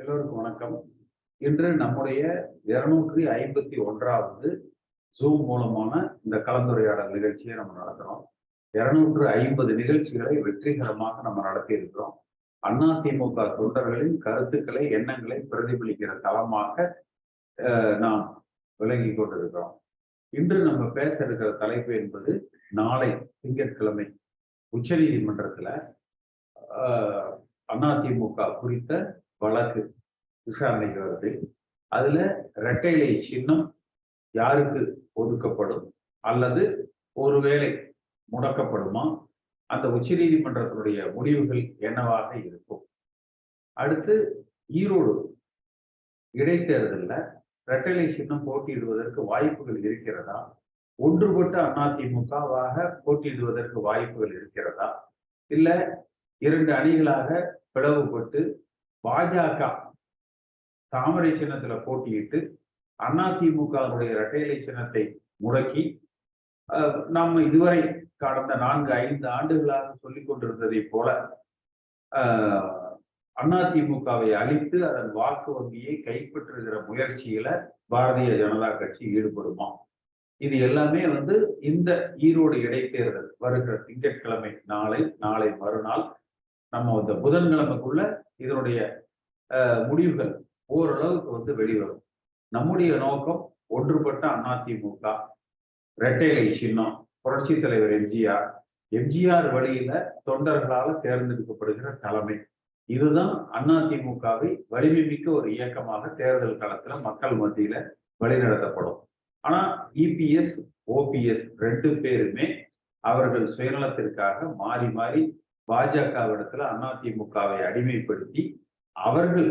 எல்லோருக்கும் வணக்கம். இன்று நம்முடைய 251வது ஜூம் மூலமான இந்த கலந்துரையாடல் நிகழ்ச்சியை நம்ம நடத்துறோம். 250 நிகழ்ச்சிகளை வெற்றிகரமாக நம்ம நடத்தி இருக்கிறோம். அதிமுக தொண்டர்களின் கருத்துக்களை, எண்ணங்களை பிரதிபலிக்கிற தளமாக நாம் விளங்கி கொண்டிருக்கிறோம். இன்று நம்ம பேச இருக்கிற தலைப்பு என்பது நாளை திங்கட்கிழமை உச்ச நீதிமன்றத்துல அதிமுக குறித்த வழக்கு விசாரணைக்கு வருது. அதுல இரட்டை இலை சின்னம் யாருக்கு ஒதுக்கப்படும் அல்லது ஒருவேளை முடக்கப்படுமா, அந்த உச்ச நீதிமன்றத்தினுடைய முடிவுகள் என்னவாக இருக்கும். அடுத்து ஈரோடு இடைத்தேர்தலில் இரட்டை இலை சின்னம் போட்டியிடுவதற்கு வாய்ப்புகள் இருக்கிறதா, ஒன்றுபட்ட அதிமுகவாக போட்டியிடுவதற்கு வாய்ப்புகள் இருக்கிறதா, இல்ல இரண்டு அணிகளாக பிளவுபட்டு பாஜக தாமரை சின்னத்துல போட்டியிட்டு அதிமுகவுடைய இரட்டை இலை சின்னத்தை முடக்கி நாம் இதுவரை கடந்த 4-5 ஆண்டுகளாக சொல்லிக் கொண்டிருந்ததை போல அதிமுகவை அழித்து அதன் வாக்கு வங்கியை கைப்பற்றுகிற முயற்சியில பாரதிய ஜனதா கட்சி ஈடுபடுமா? இது எல்லாமே இந்த ஈரோடு இடைத்தேர்தல் வருகிற திங்கட்கிழமை நாளை மறுநாள் நம்ம இந்த புதன்கிழமைக்குள்ள இதனுடைய முடிவுகள் ஓரளவுக்கு வெளிவரும். நம்முடைய நோக்கம் ஒன்றுபட்ட அதிமுக, இரட்டை இலை சின்னம், புரட்சி தலைவர் எம்ஜிஆர் வழியில தொண்டர்களால் தேர்ந்தெடுக்கப்படுகிற தலைமை. இதுதான் அதிமுகவை வலிமை மிக்க ஒரு இயக்கமாக தேர்தல் காலத்துல மக்கள் மத்தியில வழிநடத்தப்படும். ஆனா இபிஎஸ், ஓபிஎஸ் 2 பேருமே அவர்கள் சுயநலத்திற்காக மாறி மாறி பாஜகவிடத்துல அதிமுகவை அடிமைப்படுத்தி அவர்கள்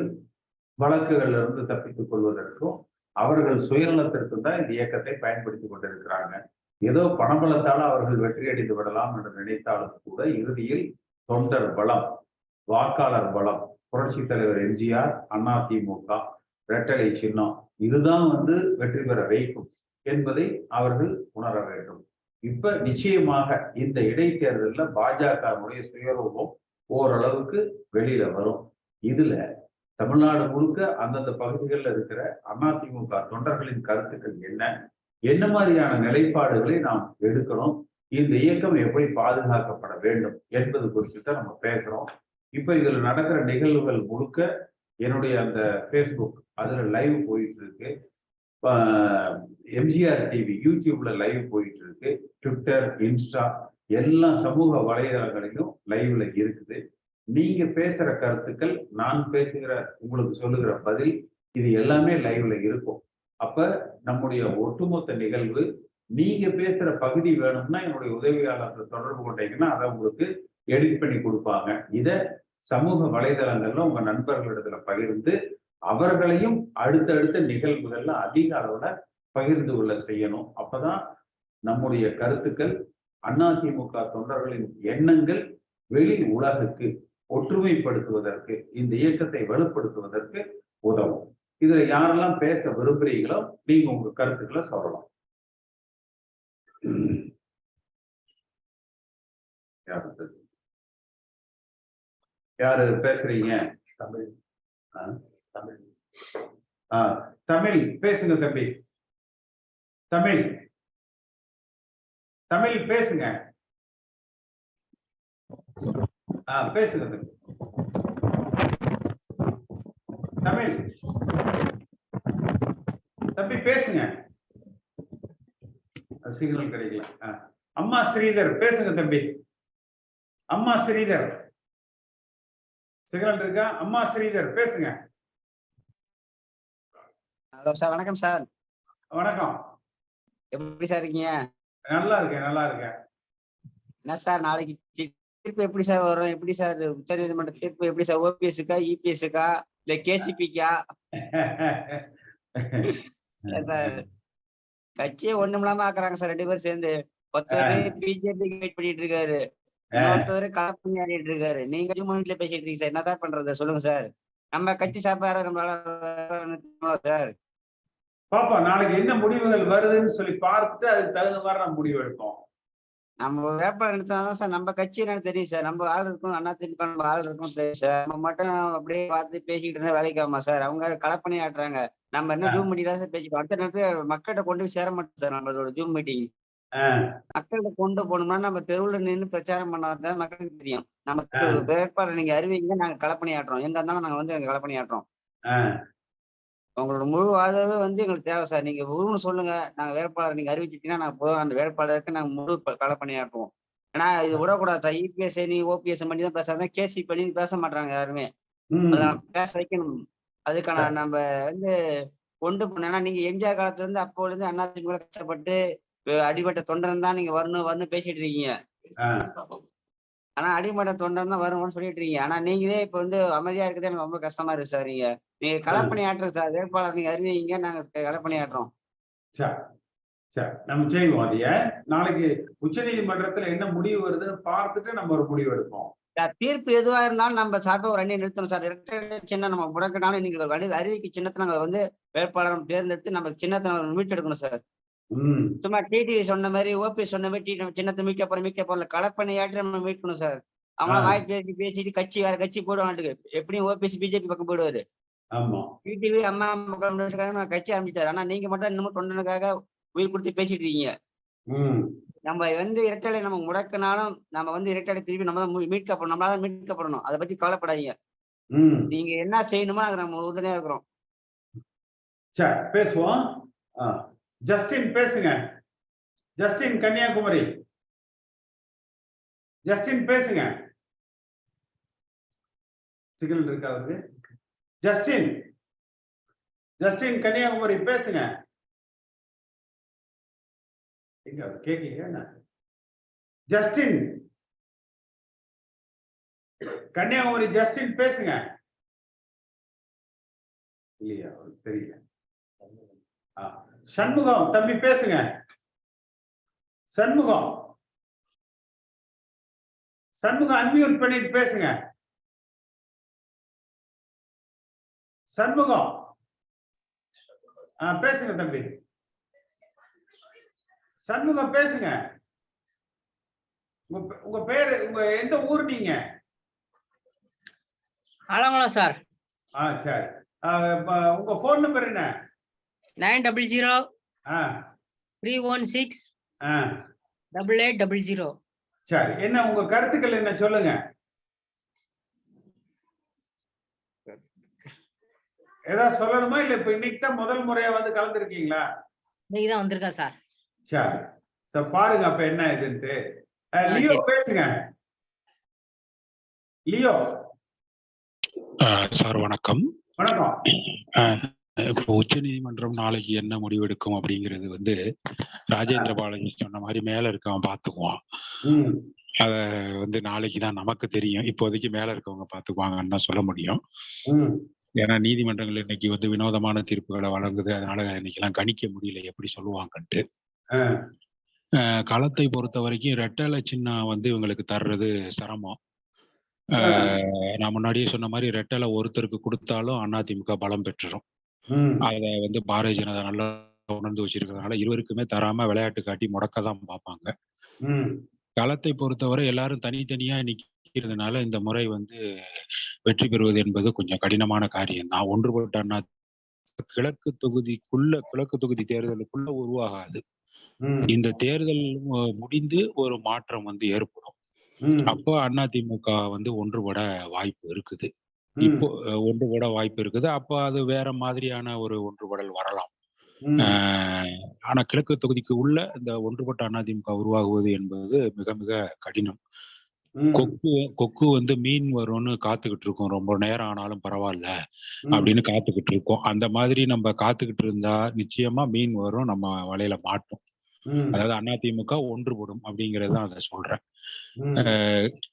வழக்குகள்ல இருந்து தப்பித்துக் கொள்வதற்கும் அவர்கள் சுயநலத்திற்கும் தான் இந்த இயக்கத்தை பயன்படுத்தி கொண்டிருக்கிறாங்க. ஏதோ பணபலத்தால் அவர்கள் வெற்றியடைந்து விடலாம் என்று நினைத்தாலும் கூட இறுதியில் தொண்டர் பலம், வாக்காளர் பலம், புரட்சி தலைவர் எம்ஜிஆர், அதிமுக, இரட்டை இலை சின்னம் இதுதான் வெற்றி பெற வைக்கும் என்பதை அவர்கள் உணர வேண்டும். இப்ப நிச்சயமாக இந்த இடைத்தேர்தலில் பாஜகவுடைய சுயரூபம் ஓரளவுக்கு வெளியில வரும். இதுல தமிழ்நாடு முழுக்க அந்தந்த பகுதிகளில் இருக்கிற அதிமுக தொண்டர்களின் கருத்துக்கள் என்ன மாதிரியான நிலைப்பாடுகளை நாம் எடுக்கணும், இந்த இயக்கம் எப்படி பாதுகாக்கப்பட வேண்டும் என்பது குறித்து தான் நம்ம பேசுறோம். இப்ப இதுல நடக்கிற நிகழ்வுகள் முழுக்க என்னுடைய அந்த ஃபேஸ்புக் அதுல லைவ் போயிட்டு இருக்கு, எம்ஜிஆர் டிவி யூடியூப்ல லைவ் போயிட்டு இருக்கு, ட்விட்டர், இன்ஸ்டா எல்லா சமூக வலைதளங்களிலும் லைவ்ல இருக்குது. நீங்க பேசுற கருத்துக்கள், நான் பேசுகிற உங்களுக்கு சொல்லுகிற பதில், இது எல்லாமே லைவ்ல இருக்கும். அப்ப நம்முடைய ஒட்டுமொத்த நிகழ்வு நீங்க பேசுற பகுதி வேணும்னா என்னுடைய உதவியாளர்கள் தொடர்பு கொண்டீங்கன்னா அதை உங்களுக்கு எடிட் பண்ணி கொடுப்பாங்க. இதை சமூக வலைதளங்கள்ல உங்க நண்பர்களிடத்துல பகிர்ந்து அவர்களையும் அடுத்தடுத்த நிகழ்வுகள்ல அதிக அளவுல பகிர்ந்து கொள்ள செய்யணும். அப்பதான் நம்முடைய கருத்துக்கள், அதிமுக தொண்டர்களின் எண்ணங்கள் வெளி உலகுக்கு ஒற்றுமைப்படுத்துவதற்கு, இந்த இயக்கத்தை வலுப்படுத்துவதற்கு உதவும். இதுல யாரெல்லாம் பேச விரும்புறீங்களோ நீங்க உங்க கருத்துக்களை சொல்லலாம். யாரு பேசுறீங்க? தமிழ் தமிழ் தமிழ் பேசுங்க தம்பி. தமிழ் தமிழ் பேசுங்க. பேசுங்க தம்பி. தமிழ் தம்பி பேசுங்க. சிக்னல் கிடைக்கல. அம்மா ஸ்ரீதர் பேசுங்க தம்பி. அம்மா ஸ்ரீதர் சிக்னல் இருக்கா? அம்மா ஸ்ரீதர் பேசுங்க. ஹலோ சார், வணக்கம் சார். வணக்கம். எப்படி சார் இருக்கீங்க? நல்லா இருக்கேன், நல்லா இருக்கேன். என்ன சார் நாளைக்கு தீர்ப்பு எப்படி சார் வரும்? எப்படி சார் உச்ச நீதிமன்ற தீர்ப்பு எப்படி சார்? ஓபிஎஸ்க்கா, இபிஎஸ்க்கா, இல்ல கேசிபிக்கா? சார் கட்சியே ஒண்ணுமில்லாம ஆக்குறாங்க சார் 2 பேரும் சேர்ந்து. ஒருத்தவரு பிஜேபி வெயிட் பண்ணிட்டு இருக்காரு, இன்னொருத்தவரு காப்பி ஆடிட்டு இருக்காரு. நீங்க ஹியூமன்ல பேசிட்டு இருக்கீங்க சார். என்ன சார் பண்றது சொல்லுங்க சார். நம்ம கட்சி சாப்பாடு நம்மளால சார். பாப்பா நாளைக்கு என்ன முடிவுகள் வருதுன்னு சொல்லி பார்த்துட்டு அதுக்கு தகுந்த மாதிரி நம்ம முடிவு எடுப்போம். நம்ம வேட்பாளர் நிறுத்தினாதான் சார் நம்ம கட்சி என்னன்னு தெரியும் சார். நம்ம ஆள் இருக்கும், அதிமுக நம்ம ஆள் இருக்கும் தெரியும் சார். நம்ம மட்டும் அப்படியே பார்த்து பேசிக்கிட்டு இருந்தா வேலைக்கு ஆகுமா சார்? அவங்க களப்பணியாட்டுறாங்க. நம்ம என்ன ஆ, ஜூம் மீட்டிங் தான் சார் பேசிக்கோ. அடுத்த நேரத்துல மக்கள்கிட்ட கொண்டு போய் சேர மாட்டோம் சார் நம்மளோட ஜூம் மீட்டிங். ஆ, மக்கள்கிட்ட கொண்டு போனோம்னா நம்ம தெருவுல நின்னு பிரச்சாரம் பண்ணாதான் மக்களுக்கு தெரியும். நம்ம ஆ, வேட்பாளர் நீங்க அறிவிங்க, நாங்க களப்பணியாட்டுறோம். எங்க இருந்தாலும் நாங்க வந்து களப்பணியாட்டுறோம். ஆ. உங்களோட முழு ஆதரவு வந்து எங்களுக்கு தேவை சார். நீங்க ஊன்னு சொல்லுங்க. நாங்க வேட்பாளர் நீங்க அறிவிச்சிட்டீங்கன்னா, நாங்க போதும் அந்த வேட்பாளருக்கு நாங்க முழு களப்பணியாற்றுவோம். ஏன்னா இது விடக்கூடாது சார். இபிஎஸ் அணி, ஓபிஎஸ் பண்ணி தான் பேசுறாங்க. கேசி பண்ணி பேச மாட்றாங்க யாருமே. அத ம். பேச வைக்கணும். அதுக்கான நம்ம வந்து கொண்டு போனோம். ஏன்னா நீங்க எம்ஜிஆர் காலத்துல இருந்து அப்போல இருந்து அதிமுக கஷ்டப்பட்டு அடிபட்ட தொண்டன் தான் நீங்க வரணும் வரணும் பேசிட்டு இருக்கீங்க. ஆ. ஆனா அடிமட்ட தொண்டன் தான் வரும்னு சொல்லிட்டு இருக்கீங்க. ஆனா நீங்களே இப்ப வந்து அமைதியா இருக்கிறது எனக்கு ரொம்ப கஷ்டமா இருக்கு சார். நீங்க ஆ. களப்பணியாற்றுங்க சார். வேட்பாளர் நீங்க அறிவிங்க, நாங்க களப்பணியாற்றுறோம். சரி, சரி. நம்ம செய்வோம் அதைய. நாளைக்கு உச்சநீதிமன்றத்துல என்ன முடிவு வருதுன்னு பார்த்துட்டு நம்ம ஒரு முடிவு எடுப்போம். தீர்ப்பு எதுவா இருந்தாலும் நம்ம சார்பா ஒரு அணியை நிறுத்தணும் சார். இரட்டை சின்னம் நம்ம முடக்கினாலும் நீங்க அறிவிக்கை சின்னத்தை நாங்க வந்து வேட்பாளர் தேர்ந்தெடுத்து நம்ம சின்னத்தை மீட்டெடுக்கணும் சார். ம். சும்மா டிடிவி சொன்ன மாதிரி, ஓபிஎஸ் சொன்ன மாதிரி நம்ம சின்னத்தை மீட்க போறோம். களப்பணியாற்றி நம்ம மீட்கணும் சார். ஆ, அவங்களாம் வாய் பேசிட்டு கட்சி வேற கட்சி போடுவான்ட்டு. எப்படியும் ஓபிஎஸ் பிஜேபி பக்கம் போயிடுவாரு. ஆமா. டிடிவி அம்மா மக்கள் முன்னேற்றத்துக்காக நான் கட்சி ஆரம்பிச்சாரு. ஆனா நீங்க மட்டும் இன்னமும் தொண்டனுக்காக உயிர் கொடுத்து பேசிட்டு இருக்கீங்க. ம். நம்ம வந்து இரட்டலை நம்ம முடக்கினாலும் நம்ம வந்து இரட்டலை திருப்பி நம்ம தான் மீட்கப்படணும். நம்மளால தான் மீட்கப்படணும். அதை பத்தி கவலைப்படாதீங்க. ம். நீங்க என்ன செய்யணுமோ அதுக்கு நம்ம உறுதுணையா இருக்கிறோம். சரி, பேசுவோம். ஆ. ஜஸ்டின் பேசுங்க. ஜஸ்டின் கன்னியாகுமரி. ஜஸ்டின் பேசுங்க. சிக்னல் இருக்கா அவருக்கு? ஜஸ்டின், ஜஸ்டின் கன்னியாகுமரி பேசுங்க. எங்க அவர் கேக்கீங்க என்ன? ஜஸ்டின் கன்னியாகுமரி ஜஸ்டின் பேசுங்க. இல்லையா அவருக்கு தெரியல. ஆ. சண்முகம் தம்பி பேசுங்க. சண்முகம், சண்முகம் அன்மியூட் பண்ணிட்டு பேசுங்க. சண்முகம் பேசுங்க தம்பி. சண்முகம் பேசுங்க. உங்க பேரு, உங்க எந்த ஊர் நீங்க? ஆலங்குளம் சார். சரி. உங்க போன் நம்பர் என்ன? 900 ஆ 316 ஆ 8800. சரி, என்ன உங்க கருத்துக்கள் என்ன சொல்லுங்க. ஏதாவது சொல்லணுமா இல்ல இப்ப இன்னைக்கு தான் முதல் முறையா வந்து கலந்துருக்கீங்களா? இன்னைக்கு தான் வந்திருக்கேன் சார். சரி, சரி, பாருங்க அப்ப என்ன இதுன்ட்டு. லியோ பேசுங்க. லியோ. சார் வணக்கம். வணக்கம். இப்போ உச்ச நீதிமன்றம் நாளைக்கு என்ன முடிவெடுக்கும் அப்படிங்கிறது வந்து ராஜேந்திர பாலாஜி சொன்ன மாதிரி மேல இருக்கவன் பாத்துக்குவான். அத வந்து நாளைக்கு தான் நமக்கு தெரியும். இப்போதைக்கு மேல இருக்கவங்க பாத்துக்குவாங்கன்னு தான் சொல்ல முடியும். ஏன்னா நீதிமன்றங்கள் இன்னைக்கு வந்து வினோதமான தீர்ப்புகளை வழங்குது. அதனால இன்னைக்கு எல்லாம் கணிக்க முடியல எப்படி சொல்லுவாங்கன்ட்டு. களத்தை பொறுத்த வரைக்கும் ரெட்டலை சின்னம் வந்து இவங்களுக்கு தர்றது சிரமம். நான் முன்னாடியே சொன்ன மாதிரி ரெட்டலை ஒருத்தருக்கு கொடுத்தாலும் அதிமுக பலம் பெற்றுரும். அத வந்து பாரதிய ஜனதா நல்லா உணர்ந்து வச்சிருக்கிறதுனால இருவருக்குமே தராம விளையாட்டு காட்டி முடக்க தான் பார்ப்பாங்க. களத்தை பொறுத்தவரை எல்லாரும் தனித்தனியா நிக்கிறதுனால இந்த முறை வந்து வெற்றி பெறுவது என்பது கொஞ்சம் கடினமான காரியம் தான். ஒன்றுபட்ட கிழக்கு தொகுதி தேர்தலுக்குள்ள உருவாகாது. இந்த தேர்தல் முடிந்து ஒரு மாற்றம் வந்து ஏற்படும். அப்போ அதிமுக வந்து ஒன்றுபட வாய்ப்பு இருக்குது. இப்போ ஒன்றுபட வாய்ப்பு இருக்குது. அப்போ அது வேற மாதிரியான ஒரு ஒன்றுபடல் வரலாம். ஆனா கிழக்கு தொகுதிக்கு உள்ள இந்த ஒன்றுபட்ட அதிமுக உருவாகுவது என்பது மிக மிக கடினம். கொக்கு வந்து மீன் வரும்னு காத்துக்கிட்டு இருக்கோம். ரொம்ப நேரம் ஆனாலும் பரவாயில்ல அப்படின்னு காத்துக்கிட்டு இருக்கோம். அந்த மாதிரி நம்ம காத்துக்கிட்டு இருந்தா நிச்சயமா மீன் வரும், நம்ம வலையில மாட்டோம். அதாவது அதிமுக ஒன்றுபடும் அப்படிங்கறது தான் அதை சொல்றேன்.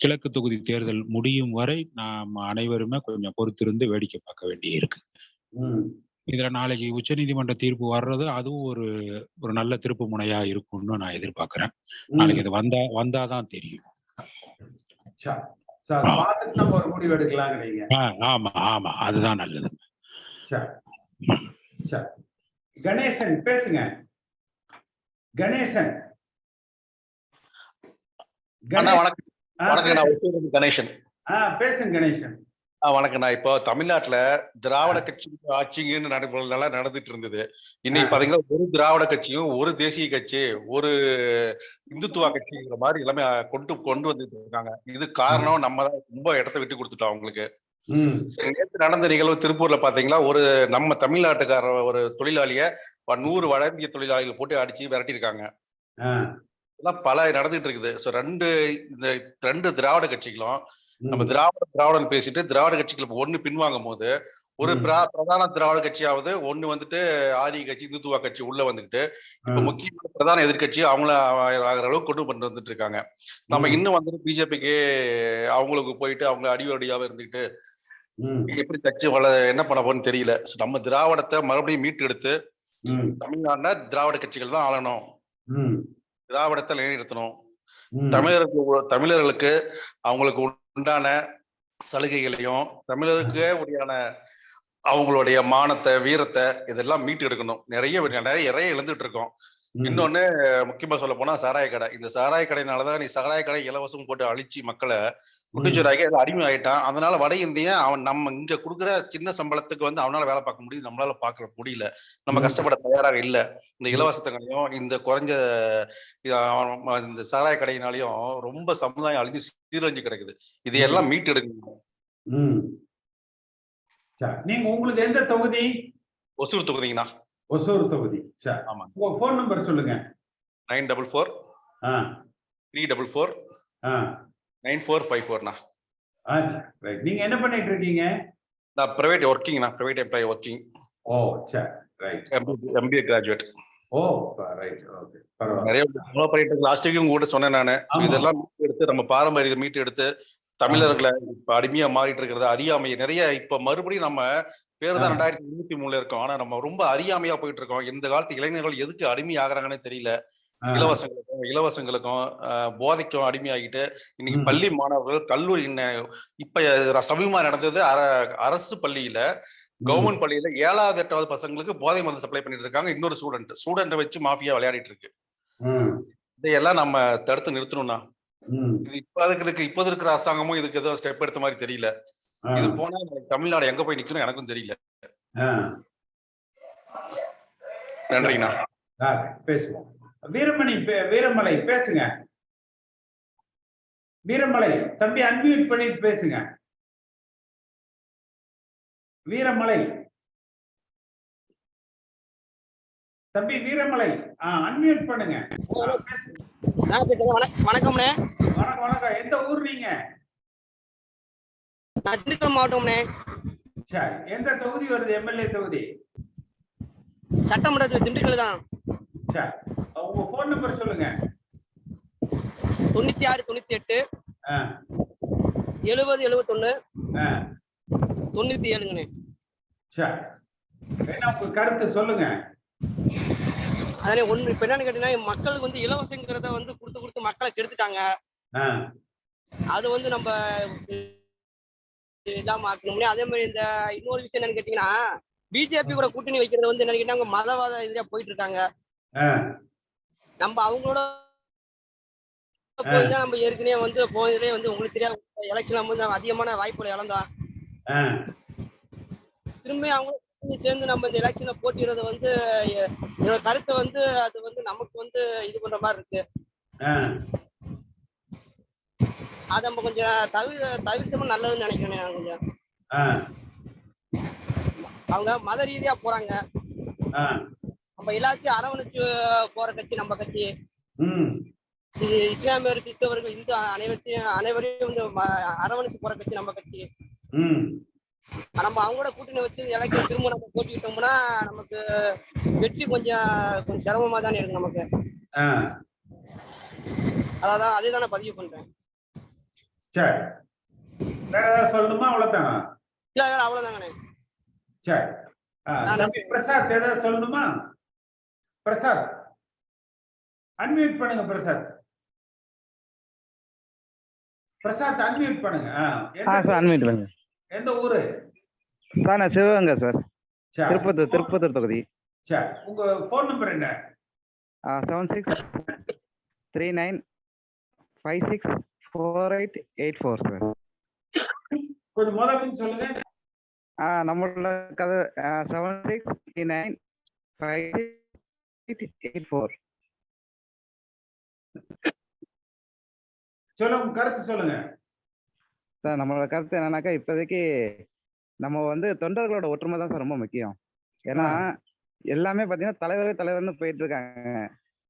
கிழக்கு தொகுதி தேர்தல் முடியும் வரை நாம் அனைவருமே கொஞ்சம் பொறுத்திருந்து வேடிக்கை பார்க்க வேண்டி இருக்கு. இதுல நாளைக்கு உச்சநீதிமன்ற தீர்ப்பு வர்றது அதுவும் ஒரு நல்ல திருப்பு முனையா இருக்கும்னு நான் எதிர்பார்க்கிறேன். நாளைக்கு இது வந்தாதான் தெரியும். ஒரு முடிவு எடுக்கலாம். ஆமா ஆமா, அதுதான் நல்லது. கணேசன் பேசுங்க. கணேசன். அண்ணா கணேஷ். வணக்கம். ஆ, வணக்கம், நான் பேசுங்க. ஒசூர்லேருந்து கணேசன். பேசுங்க கணேசன். வணக்கம்ண்ணா. இப்போ தமிழ்நாட்டுல திராவிட ஆ, கட்சி ஆட்சிங்கன்னு நல்லா நடந்துட்டு இருந்தது. ஆ, இன்னைக்கு பாத்தீங்கன்னா ஒரு திராவிட கட்சியும், ஒரு தேசிய கட்சி, ஒரு இந்துத்துவா கட்சிங்கிற மாதிரி எல்லாமே கொண்டு கொண்டு வந்துட்டு இருக்காங்க. இது காரணம் நம்ம தான் ரொம்ப இடத்த விட்டு கொடுத்துட்டோம் அவங்களுக்கு. ம், சரி, நேத்து நடந்த நிகழ்வு திருப்பூர்ல பாத்தீங்கன்னா ஒரு நம்ம தமிழ்நாட்டுக்கார ஒரு தொழிலாளிய 100 வட இந்திய தொழிலாளிகள் போட்டு அடிச்சு விரட்டியிருக்காங்க. ஆ, இதெல்லாம் பல நடந்துட்டு இருக்குது. ஸோ இந்த ரெண்டு திராவிட கட்சிகளும் நம்ம ம், திராவிடம் பேசிட்டு திராவிட கட்சிகள் ஒண்ணு பின்வாங்கும் போது ஒரு ம், பிரதான திராவிட கட்சியாவது ஒண்ணு வந்துட்டு ஆரிய கட்சி இந்துத்துவா கட்சி உள்ள வந்துட்டு இப்ப ம், முக்கியமான பிரதான எதிர்க்கட்சி அவங்கள ஆகிற அளவுக்கு கொண்டு வந்துட்டு இருக்காங்க. நம்ம ம், இன்னும் வந்துட்டு பிஜேபிக்கு அவங்களுக்கு போயிட்டு அவங்க அடிவடியாவே இருந்துட்டு ம், எப்படி கட்சி என்ன பண்ண போறோம்னு தெரியல. So நம்ம திராவிடத்தை மறுபடியும் மீட்டு எடுத்து ம், தமிழ்நாட்டுல திராவிட கட்சிகள் தான் ஆளணும், ம், திராவிடத்தை நிலைநிறுத்தணும், ம், தமிழர்களுக்கு அவங்களுக்கு உண்டான சலுகைகளையும் தமிழருக்கு உரியான அவங்களுடைய மானத்தை வீரத்தை இதெல்லாம் மீட்டு எடுக்கணும். நிறைய நிறைய இழந்துட்டு இருக்கோம். ம், இன்னொன்னு முக்கியமா சொல்ல போனா சாராய கடை. இந்த சாராய கடையினாலதான் நீ சாராய கடை இலவசம் போட்டு அழிச்சு மக்களை குட்டிச்சோராகி அடிமை ஆயிட்டான். அதனால வட இந்தியன் அவன் நம்ம இங்க கொடுக்குற சின்ன சம்பளத்துக்கு வந்து அவனால வேலை பார்க்க முடியுது, நம்மளால பார்க்க முடியல. நம்ம ம், கஷ்டப்பட தயாராக இல்லை. இந்த ம், இலவசத்தங்களையும் இந்த குறைஞ்ச இந்த சாராய கடையினாலையும் ரொம்ப சமுதாயம் அழிஞ்சு சீரழிஞ்சு கிடக்குது. இதையெல்லாம் மீட்டு எடுக்கணும். ம். சரி, நீங்க உங்களுக்கு எந்த தொகுதி? ஒசூர் தொகுதிங்கண்ணா. ஒசூர் தொகுதி. சரி, ஆமா. உங்க போன் நம்பர் சொல்லுங்க. 944 ஆ, 344 ஆ, 9454ண்ணா. சரி, ரைட். நீங்க என்ன பண்ணிட்டு இருக்கீங்க? நான் பிரைவேட் ஒர்க்கிங்ண்ணா, பிரைவேட் எம்ப்ளாயி ஒர்க்கிங். ஓ, சரி, ரைட். MBA graduate. ஓ, ரைட், ஓகே, பரவாயில்ல. நிறைய ஃபாலோ பண்ணிட்டு லாஸ்ட் வீக் உங்க கூட சொன்னேன் நானு. So ஆமா. இதெல்லாம் மீட்டு எடுத்து நம்ம பாரம்பரியத்தை மீட்டு எடுத்து தமிழர்களை இப்ப அடிமையா மாறிட்டு இருக்கிறது அறியாமை நிறைய. இப்ப மறுபடியும் நம்ம பேர் தான் 2023 இருக்கோம். ஆனா நம்ம ரொம்ப அறியாமையா போயிட்டு இருக்கோம். இந்த காலத்து இளைஞர்கள் எதுக்கு அடிமை ஆகுறாங்கன்னு தெரியல. இலவசங்களுக்கும் போதைக்கும் அடிமையாகிட்டு இன்னைக்கு பள்ளி மாணவர்கள் கல்லூரி இப்ப சமீபமா நடந்தது அரசு பள்ளியில கவர்மெண்ட் பள்ளியில 7வது 8வது பசங்களுக்கு போதை மருந்து சப்ளை பண்ணிட்டு இருக்காங்க. இன்னொரு ஸ்டூடெண்ட்டை வச்சு மாஃபியா விளையாடிட்டு இருக்கு. இதையெல்லாம் நம்ம தடுத்து நிறுத்தணும்னா இப்போது இருக்கிற அரசாங்கமும் இதுக்கு ஏதோ ஸ்டெப் எடுத்த மாதிரி தெரியல. இது போனா தமிழ்நாடு எங்க போய் நிக்கணும் எனக்கும் தெரியல. நன்றிண்ணா. பேசுவோம். வீரமலை பேசுங்க. வீரமலை தம்பி அன்மியூட் பண்ணிட்டு பேசுங்க. வீரமலை தம்பி, வீரமலை அன்மியூட் பண்ணுங்க. வணக்கம்ண்ணே. வணக்கம் வணக்கம். எந்த ஊர் நீங்க? நான் திண்டுக்கல் மாவட்டம்ண்ணே. சரி, எந்த தொகுதி வருது? எம்எல்ஏ தொகுதி? சட்டமன்றத்தில் திண்டுக்கல் தான். சரி, உங்க போன் நம்பர் சொல்லுங்க. 96 98 70 71 97ங்கண்ணே. சரி, என்ன உங்க கருத்து சொல்லுங்க. அதே ஒண்ணு இப்ப என்னன்னு கேட்டீங்கன்னா, மக்களுக்கு வந்து இலவசங்கிறத வந்து கொடுத்து மக்களை கெடுத்துட்டாங்க. அது வந்து நம்ம இல்லாம ஆக்கணும்னே. அதே மாதிரி இந்த இன்னொரு விஷயம் என்னன்னு கேட்டீங்கன்னா, பிஜேபி கூட கூட்டணி வைக்கிறது வந்து என்னன்னு கேட்டாங்க மதவாத எதிரியா போயிட்டு இருக்காங்க. நம்ம அவங்களோட போய் தான் நம்ம ஏற்கனவே வந்து போனதுலேயே வந்து உங்களுக்கு தெரியாது, எலெக்ஷன் வந்து அதிகமான வாய்ப்புகளை இழந்தோம். திரும்ப அவங்க சேர்ந்து நம்ம இந்த எலெக்ஷன்ல போட்டிடுறது வந்து என்னோட கருத்தை வந்து அது வந்து நமக்கு வந்து இது பண்ற மாதிரி இருக்கு. அதை நம்ம கொஞ்சம் தவிர்த்தமா நல்லதுன்னு நினைக்கிறேன். நான் கொஞ்சம் அவங்க மத ரீதியா போறாங்க. நம்ம எல்லாத்தையும் அரவணைச்சு போற கட்சி நம்ம கட்சி. இஸ்லாமியர், கிறிஸ்தவர்கள், இந்து அனைவரையும் வந்து அரவணைச்சு போற கட்சி நம்ம கட்சி. நம்ம அவங்களோட கூட்டணி வச்சு எலெக்ஷன் திரும்ப நம்ம போட்டிக்கிட்டோம்னா நமக்கு வெற்றி கொஞ்சம் சிரமமா தானே இருக்கு நமக்கு. அதான் அதே தானே பதிவு பண்றேன். சரி, வேற ஏதாவது சொல்லணுமா? அவ்வளவுதானா? இல்ல, வேற அவ்வளவுதாங்கண்ணே. சரி, பிரசாத் ஏதாவது சொல்லணுமா? பிரசாத் அன்மியூட் பண்ணுங்க. பிரசாத் அன்மியூட் பண்ணுங்க. அன்மியூட் பண்ணுங்க. எந்த ஊரு சார்? நான் சிவகங்கை சார், திருப்பத்தூர் தொகுதி. சரி, உங்க போன் நம்பர் என்ன? 76 39 564884 சார். கொஞ்சம் முதல்ல சொல்லுங்க. நம்மளோட கதை 7639564884. சொல்லுங்க, கருத்து சொல்லுங்க சார். நம்மளோட கருத்து என்னன்னாக்கா, இப்போதைக்கு நம்ம வந்து தொண்டர்களோட ஒற்றுமை தான் சார் ரொம்ப முக்கியம். ஏன்னா எல்லாமே பார்த்தீங்கன்னா தலைவர்னு போயிட்டு இருக்காங்க.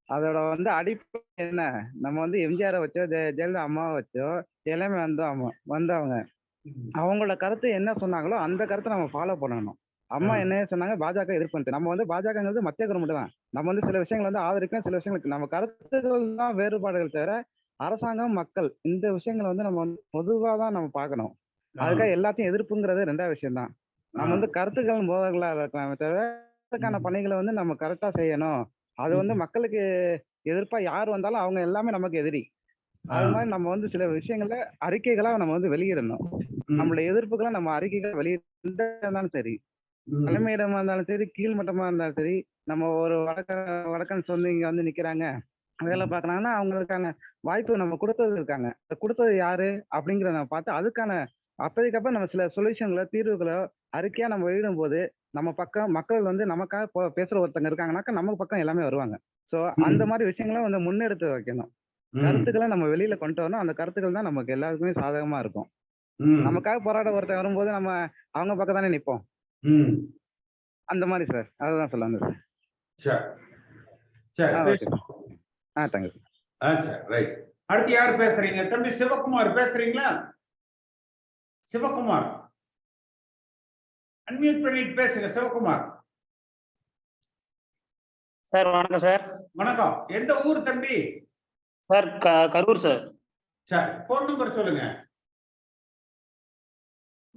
அதோட வந்து அடிப்படை என்ன, நம்ம வந்து எம்ஜிஆரை வச்சோ ஜெயலலிதா அம்மாவை வச்சோ எல்லாமே வந்தவங்க அவங்களோட கருத்து என்ன சொன்னாங்களோ அந்த கருத்தை நம்ம ஃபாலோ பண்ணணும். அம்மா என்ன சொன்னாங்க, பாஜக எதிர்ப்பு. நம்ம வந்து பாஜகங்கிறது மத்திய கவர்மெண்ட் தான். நம்ம வந்து சில விஷயங்கள் வந்து ஆதரிக்கும், சில விஷயங்களுக்கு நம்ம கருத்துக்கள் தான் வேறுபாடுகள் தவிர அரசாங்கம் மக்கள் இந்த விஷயங்களை வந்து நம்ம வந்து பொதுவாக தான் நம்ம பார்க்கணும். அதுக்காக எல்லாத்தையும் எதிர்ப்புங்கிறது 2வது விஷயம் தான். நம்ம வந்து கருத்துக்கள் போதர்களா இருக்கலாமே தவிர அதுக்கான பணிகளை வந்து நம்ம கரெக்டா செய்யணும். அது வந்து மக்களுக்கு எதிர்ப்பா யார் வந்தாலும் அவங்க எல்லாமே நமக்கு எதிரி. அது மாதிரி நம்ம வந்து சில விஷயங்கள அறிக்கைகளா நம்ம வந்து வெளியிடணும். நம்மளோட எதிர்ப்புகளை நம்ம அறிக்கைகள் வெளியிட்டாலும் சரி, தலைமையிடமா இருந்தாலும் சரி, கீழ்மட்டமா இருந்தாலும் சரி, நம்ம ஒரு வடக்கன் சொந்த இங்க வந்து நிக்கிறாங்க வேலை பார்க்கறாங்கன்னா அவங்களுக்கான வாய்ப்பு நம்ம கொடுத்தது கொடுத்தது யாரு அப்படிங்கிறத நம்ம பார்த்து அதுக்கான அப்போதைக்கப்ப நம்ம சில சொல்யூஷன்களோ தீர்வுகளோ அறிக்கையா நம்ம வெளியிடும் போது நம்ம பக்கம் மக்கள் வந்து நமக்காக பேசுற ஒருத்தங்க இருக்காங்கன்னாக்கா நம்ம பக்கம் எல்லாமே வருவாங்க. ஸோ அந்த மாதிரி விஷயங்களும் வந்து முன்னெடுத்து வைக்கணும். கருத்துக்களை நம்ம வெளியில கொண்டு வரணும். அந்த கருத்துக்கள் தான் நமக்கு எல்லாருக்குமே சாதகமா இருக்கும். நமக்காக போராட ஒருத்தர் வரும்போது நம்ம அவங்க பக்கம் தானே நிற்போம். அந்த மாதிரி சார். அதுதான் சொல்ல வந்தேன் sir. Okay sir. Thank you sir. Right. அடுத்து யார் பேசுறீங்க? தம்பி சிவகுமார் பேசுறீங்களா? சிவகுமார் அன்மியூட் பண்ணிட்டு பேசுங்க. சிவகுமார் சார். வணக்கம் சார். வணக்கம். எந்த ஊர் தம்பி? Sir Karur sir. Sir phone number சொல்லுங்க.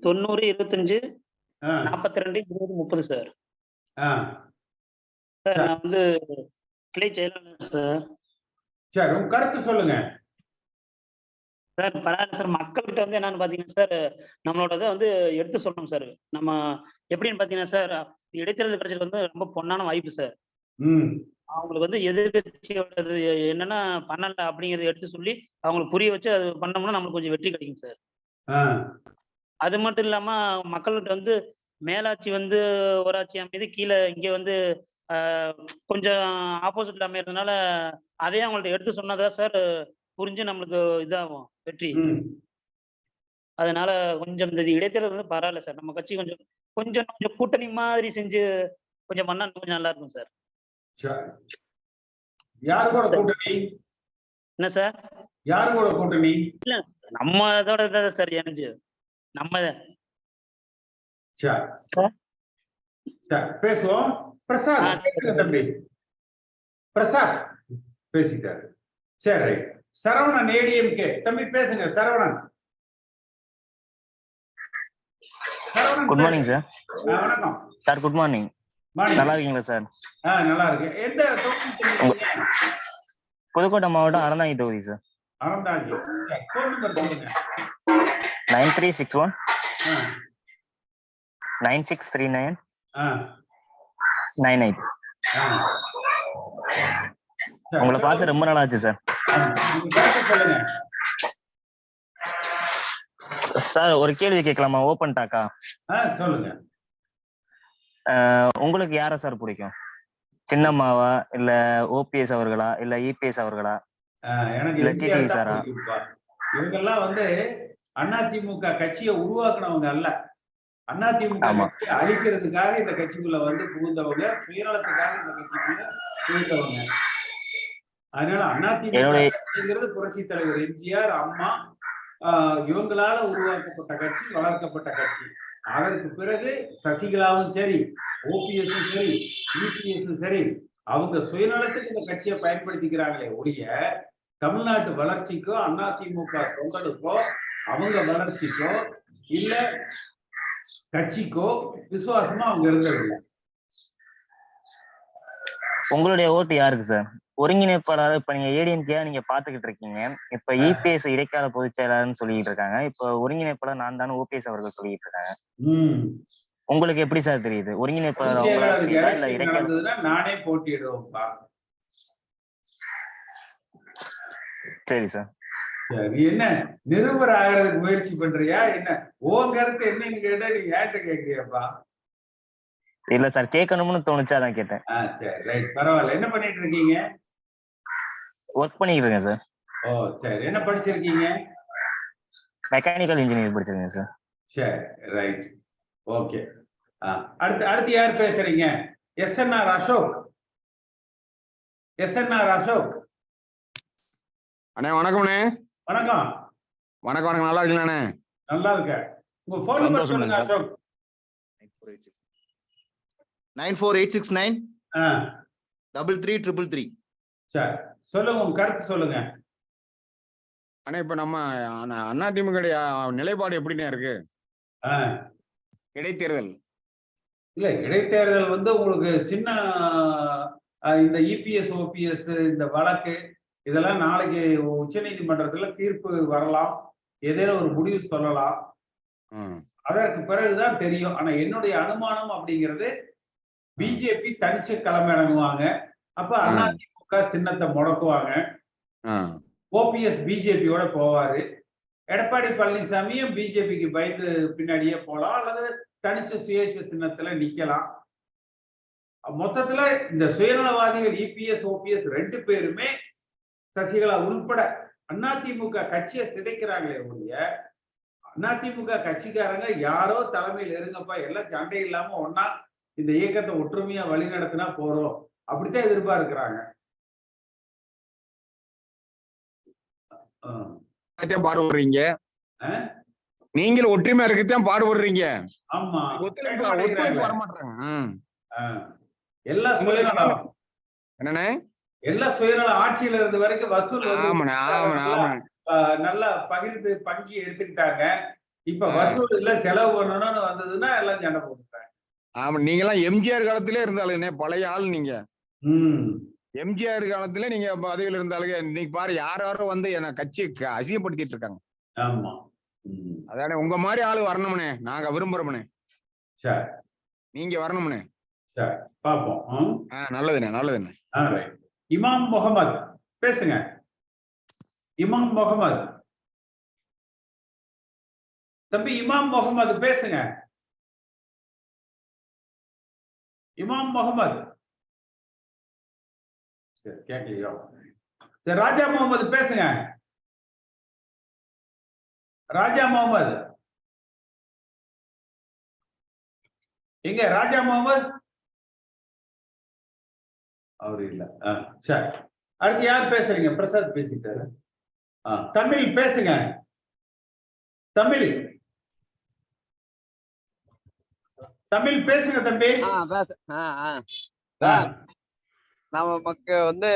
90 25 42 20 30 சார். சார் நான் வந்து கிளை செயலாளர் சார். சார் உங்க கருத்து சொல்லுங்க. சார் பரவாயில்ல சார். மக்கள்கிட்ட வந்து என்னன்னு பாத்தீங்கன்னா சார், நம்மளோட இதை வந்து எடுத்து சொல்லணும் சார். நம்ம எப்படின்னு பாத்தீங்கன்னா சார், இடைத்தேர்தல் கிடைச்சது வந்து ரொம்ப பொன்னான வாய்ப்பு சார். அவங்களுக்கு வந்து எதிர்கட்சியோட என்னென்ன பண்ணல அப்படிங்கறத எடுத்து சொல்லி அவங்களுக்கு புரிய வச்சு அது பண்ணோம்னா நம்மளுக்கு கொஞ்சம் வெற்றி கிடைக்கும் சார். அது மட்டும் இல்லாம மக்கள்கிட்ட வந்து மேலாட்சி வந்து ஊராட்சி அமைது கீழே இங்க வந்து கொஞ்சம் ஆப்போசிட்ல அமையறதுனால அதையும் அவங்கள்ட்ட எடுத்து சொன்னாதான் சார் புரிஞ்சு நம்மளுக்கு இதாகும் வெற்றி. அதனால கொஞ்சம் இந்த இடைத்தேர்தல் வந்து பரவாயில்ல சார். நம்ம கட்சி கொஞ்சம் கொஞ்சம் கொஞ்சம் கூட்டணி மாதிரி செஞ்சு கொஞ்சம் பண்ணா கொஞ்சம் நல்லா இருக்கும் சார். யாரு கூட கூட்டணி? என்ன சார்? யாரு கூட கூட்டணி? இல்ல நம்ம இதோட தான் சார் இணைஞ்சு நம்ம பேசுவோம். பிரசாத் தம்பி. பிரசாத் பேசிட்டாரு. சரி. சரவணன் ஏடிஎம்கே தம்பி பேசுங்க. சரவணன். Good morning sir. வணக்கம் சார். Good morning. நல்லா இருக்கீங்களா சார்? நல்லா இருக்கு. எந்த தொகுதி? புதுக்கோட்டை மாவட்டம் அறந்தாங்கி தொகுதி சார். அறந்தாங்கி. ஃபோன் நம்பர் சொல்லுங்க. 9361 9639 98. உங்களை பார்த்து ரொம்ப நாள் ஆச்சு சார். சார் ஒரு கேள்வி கேட்கலாமா? ஓபன் டாக்கா? சொல்லுங்க. உங்களுக்கு யார சார் பிடிக்கும்? சின்னம்மாவா, இல்ல ஓபிஎஸ் அவர்களா, இல்ல இபிஎஸ் அவர்களா, இல்ல டிடிவி சாரா? இவங்கெல்லாம் வந்து அதிமுக கட்சியை உருவாக்குனவங்க அல்ல. அதிமுக கட்சியை அழிக்கிறதுக்காக இந்த கட்சிக்குள்ள வந்து புகுந்தவங்க, சுயநலத்துக்காக இந்த கட்சிக்குள்ள புகுந்தவங்க. அதனால அதிமுக கட்சிங்கிறது புரட்சி தலைவர் எம்ஜிஆர், அம்மா இவங்களால உருவாக்கப்பட்ட கட்சி, வளர்க்கப்பட்ட கட்சி. அதற்கு பிறகு சசிகலாவும் சரி, ஓபிஎஸும் சரி, இபிஎஸும் சரி, அவங்க சுயநலத்துக்கு இந்த கட்சியை பயன்படுத்திக்கிறாங்களே ஒழிய தமிழ்நாட்டு வளர்ச்சிக்கோ அதிமுக தொண்டனுக்கோ அவங்க வளர்ச்சிக்கோ இல்ல கட்சிக்கோ விசுவாசமா அவங்க இருந்ததில்லை. உங்களுடைய ஓட்டு யாருக்கு சார்? ஒருங்கிணைப்பாளர் இப்ப நீங்க ஏடிஎம்கே நீங்க பாத்துக்கிட்டு இருக்கீங்க. இப்ப இபிஎஸ் இடைக்கால பொதுச் செயலாளர்னு சொல்லிட்டு இருக்காங்க. இப்ப ஒருங்கிணைப்பாளர் நான் தானே ஓபிஎஸ் அவர்கள் சொல்லிட்டு இருக்காங்க. உங்களுக்கு எப்படி சார் தெரியுது? ஒருங்கிணைப்பாளர் நானே போட்டியிடுவோம்ப்பா. சரி சார். சரி, என்ன நிருபர் ஆகிறதுக்கு முயற்சி பண்றியா என்ன? உன் கருத்து என்னன்னு கேட்டா நீ ஏன்ட்ட கேட்கிறியப்பா? இல்ல சார், கேட்கணும்னு தோணுச்சு, அதான் கேட்டேன். சரி, ரைட், பரவாயில்ல. என்ன பண்ணிட்டு இருக்கீங்க? ஒர்க் பண்ணிட்டு இருக்கேன் சார். ஓ சரி, என்ன படிச்சிருக்கீங்க? மெக்கானிக்கல் இன்ஜினியரிங் படிச்சிருக்கேன் சார். சரி, ரைட், ஓகே. அடுத்து அடுத்து யார் பேசுறீங்க? எஸ்என்ஆர் அசோக். எஸ்என்ஆர் அசோக். அண்ணே வணக்கம்ண்ணே. வணக்கம். வணக்கம் வணக்கம், நல்லா இருக்கீங்களாண்ணே? நல்லா இருக்க. உங்க போன் நம்பர் சொல்லுங்க அசோக். 94869 ஆ 3333. சரி, சொல்லுங்க, உங்க கருத்து சொல்லுங்க. அண்ணே, இப்ப நம்ம அண்ணா திமுக நிலைப்பாடு எப்படிண்ணே இருக்கு? இடைத்தேர்தல் இல்ல, இடைத்தேர்தல் வந்து உங்களுக்கு சின்ன இந்த இபிஎஸ் ஓபிஎஸ் இந்த வழக்கு இதெல்லாம் நாளைக்கு உச்ச நீதிமன்றத்துல தீர்ப்பு வரலாம், ஏதேனும் ஒரு முடிவு சொல்லலாம். அதற்கு பிறகுதான் தெரியும். ஆனா என்னுடைய அனுமானம் அப்படிங்கிறது பிஜேபி தனிச்சு களமிறங்குவாங்க. அப்ப அதிமுக சின்னத்தை முடக்குவாங்க. ஓபிஎஸ் பிஜேபியோட போவாரு. எடப்பாடி பழனிசாமியும் பிஜேபிக்கு பயந்து பின்னாடியே போலாம், அல்லது தனிச்சு சுயேட்சை சின்னத்துல நிக்கலாம். மொத்தத்துல இந்த சுயநலவாதிகள் இபிஎஸ் ஓபிஎஸ் ரெண்டு பேருமே, சசிகலா உள்பட அதிமுக கட்சியை சிதைக்கிறாங்களே ஒழிய, அதிமுக கட்சிக்காரங்க யாரோ தலைமையில் இருங்கப்பா, எல்லாம் சண்டை இல்லாம ஒன்னா இந்த இயக்கத்தை ஒற்றுமையா வழி நடத்தினா போறோம், அப்படித்தான் எதிர்பார்க்கிறாங்க. பாடுபடுறீங்க, நீங்களும் ஒற்றுமையா இருக்கத்தான் பாடுபடுறீங்க. ஆமா, ஒத்துழைப்பு வர மாட்டாங்க. எல்லா சுயநலம் என்னண்ணே, எல்லா சுயநல ஆட்சியில இருந்த வரைக்கும் வசூல் நல்லா பகிர்ந்து பங்கி எடுத்துக்கிட்டாங்க. இப்ப வசூல் இல்ல, செலவு பண்ணணும்னு வந்ததுன்னா எல்லாம் சண்டை போட்டுட்டாங்க. ஆமா, நீங்க எல்லாம் எம்ஜிஆர் காலத்திலே இருந்தாலுங்க, பழைய ஆள் நீங்க. எம்ஜிஆர் காலத்துல நீங்க பதவியில இருந்தாலுங்க. இன்னைக்கு பாரு, யாரோ வந்து என்ன கட்சி அசிங்கப்படுத்திட்டு இருக்காங்க. ஆமா, அதானே உங்க மாதிரி ஆளு வரணும்னே நாங்க விரும்புறோம்னே. சரி, நீங்க வரணும்னே. சரி, பாப்போம். நல்லதுண்ணே, நல்லதுண்ணே. இமாம் முகமது பேசுங்க. இமாம் முகமது தம்பி, இமாம் முகமது பேசுங்க. இமாம் முகமது சரி, கேட்கலையோ? சரி, ராஜா முகமது பேசுங்க. ராஜா முகமது எங்க? ராஜா முகமது அவரு இல்ல. சரி, அடுத்து யார் பேசுறீங்க? பிரசாத் பேசிட்டாரு. தமிழ் பேசுங்க. தமிழ் தமிழ் பேசுங்க தம்பி. நமக்கு வந்து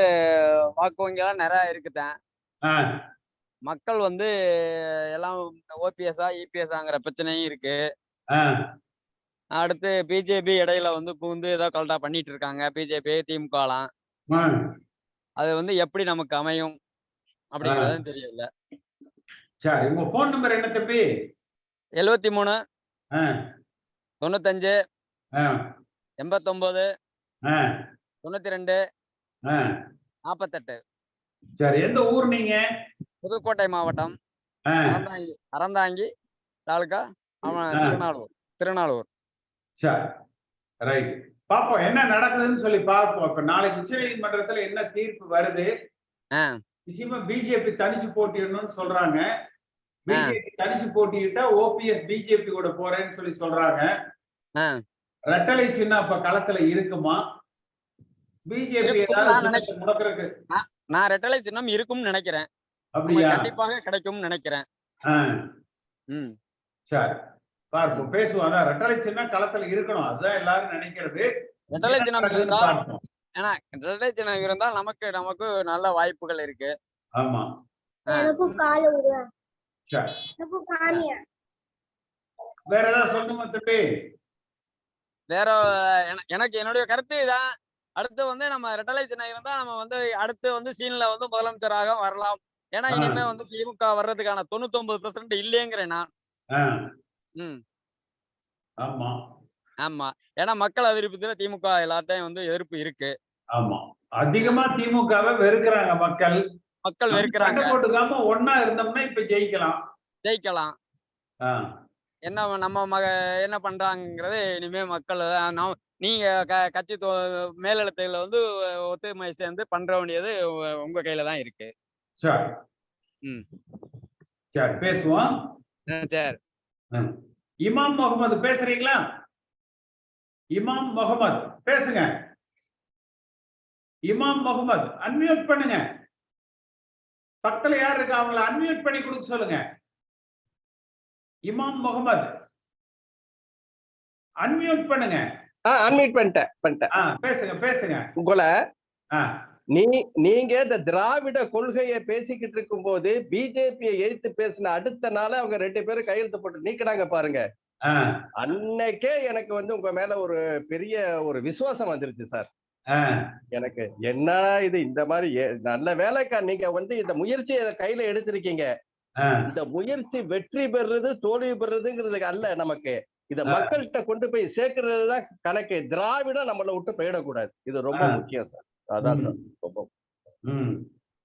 வாக்கு வங்கி எல்லாம் நிறைய இருக்குதான். மக்கள் வந்து எல்லாம் ஓபிஎஸ்ஆ இபிஎஸ்ஆங்கிற பிரச்சனையும் இருக்கு. அடுத்து பிஜேபி இடையில வந்து புகுந்து ஏதோ கலட்டா பண்ணிட்டு இருக்காங்க, பிஜேபி திமுகலாம். அது வந்து எப்படி நமக்கு அமையும் அப்படிங்கறதும் தெரியல. சரி, உங்க போன் நம்பர் என்ன தம்பி? 73 95 89 92 48. சரி, எந்த ஊர் நீங்க? புதுக்கோட்டை மாவட்டம், அறந்தாங்கி தாலுகா, திருநாளூர். சரி, ரைட், பாப்போம் என்ன நடக்குதுன்னு சொல்லி பார்ப்போம். இப்ப நாளைக்கு உச்ச நீதிமன்றத்துல என்ன தீர்ப்பு வருது. நிச்சயமா பிஜேபி தனிச்சு போட்டிடணும்னு சொல்றாங்க. பிஜேபி தனிச்சு போட்டிட்டா ஓபிஎஸ் பிஜேபி கூட போறேன்னு சொல்லி சொல்றாங்க. ரெட்டலை சின்ன அப்ப களத்துல இருக்குமா? பிஜேபி ஏதாவது முடக்கிறதுக்கு நான் ரெட்டலை சின்னம் இருக்கும்னு நினைக்கிறேன். அப்படியா? கண்டிப்பாக கிடைக்கும்னு நினைக்கிறேன். சரி, பார்ப்போம், பேசுவோம். அதான் ரெட்டலை சின்னம் களத்துல இருக்கணும், அதுதான் எல்லாரும் நினைக்கிறது. ரெட்டலை சின்னம் இருந்தால், ஏன்னா ரெட்டலை சின்னம் இருந்தால் நமக்கு நல்ல வாய்ப்புகள் இருக்கு. ஆமா, வேற ஏதாவது சொல்லணுமா தம்பி? வேற எனக்கு என்னுடைய கருத்து இதான். அடுத்து வந்து நம்ம ரெட்டலை சின்னம் இருந்தா நம்ம வந்து அடுத்து வந்து சீன்ல வந்து முதலமைச்சராக வரலாம். ஏன்னா இனிமே வந்து திமுக வர்றதுக்கான 99% இல்லைங்கிறேன் நான். ஆமா ஆமா, ஏன்னா மக்கள் அதிருப்தியில திமுக எல்லாத்தையும் வந்து எதிர்ப்பு இருக்கு. ஆமா, அதிகமா திமுகவை வெறுக்கிறாங்க மக்கள். மக்கள் சண்டை வெறுக்கிறாங்க. போட்டுக்காம ஒன்னா இருந்தோம்னா இப்ப ஜெயிக்கலாம். என்ன நம்ம என்ன பண்றாங்கிறது இனிமே மக்கள் நீங்க கட்சி மேலிடத்துல வந்து ஒத்துமை சேர்ந்து பண்ற வேண்டியது உங்க கையில தான் இருக்கு. சரி. சரி, பேசுவோம். சரி. இமாம் முகமது பேசுறீங்களா? இமாம் முகமது பேசுங்க. இமாம் முகமது அன்மியூட் பண்ணுங்க. பக்கத்துல யார் இருக்கா அவங்கள அன்மியூட் பண்ணி கொடுக்க சொல்லுங்க. இமாம் முகமது அன்மியூட் பண்ணுங்க. அன்மியூட் பண்ணிட்டேன். பேசுங்க. உங்களை நீங்க இந்த திராவிட கொள்கையை பேசிக்கிட்டு இருக்கும் போது பிஜேபியை எதிர்த்து பேசின அடுத்த நாள் அவங்க 2 பேரும் கையெழுத்து போட்டு நீக்கினாங்க பாருங்க. அன்னைக்கே எனக்கு வந்து உங்க மேல ஒரு பெரிய ஒரு விசுவாசம் வந்துருச்சு சார். எனக்கு என்ன இது இந்த மாதிரி நல்ல வேலைக்கா நீங்க வந்து இந்த முயற்சியை கையில எடுத்திருக்கீங்க. இந்த முயற்சி வெற்றி பெறுறது தோல்வி பெறுறதுங்கிறது அல்ல, நமக்கு இத மக்கள்கிட்ட கொண்டு போய் சேர்க்கறதுதான் கணக்கு. திராவிடம் நம்மள விட்டு போயிடக்கூடாது. இது ரொம்ப முக்கியம் சார். அதான் சார் ரொம்ப.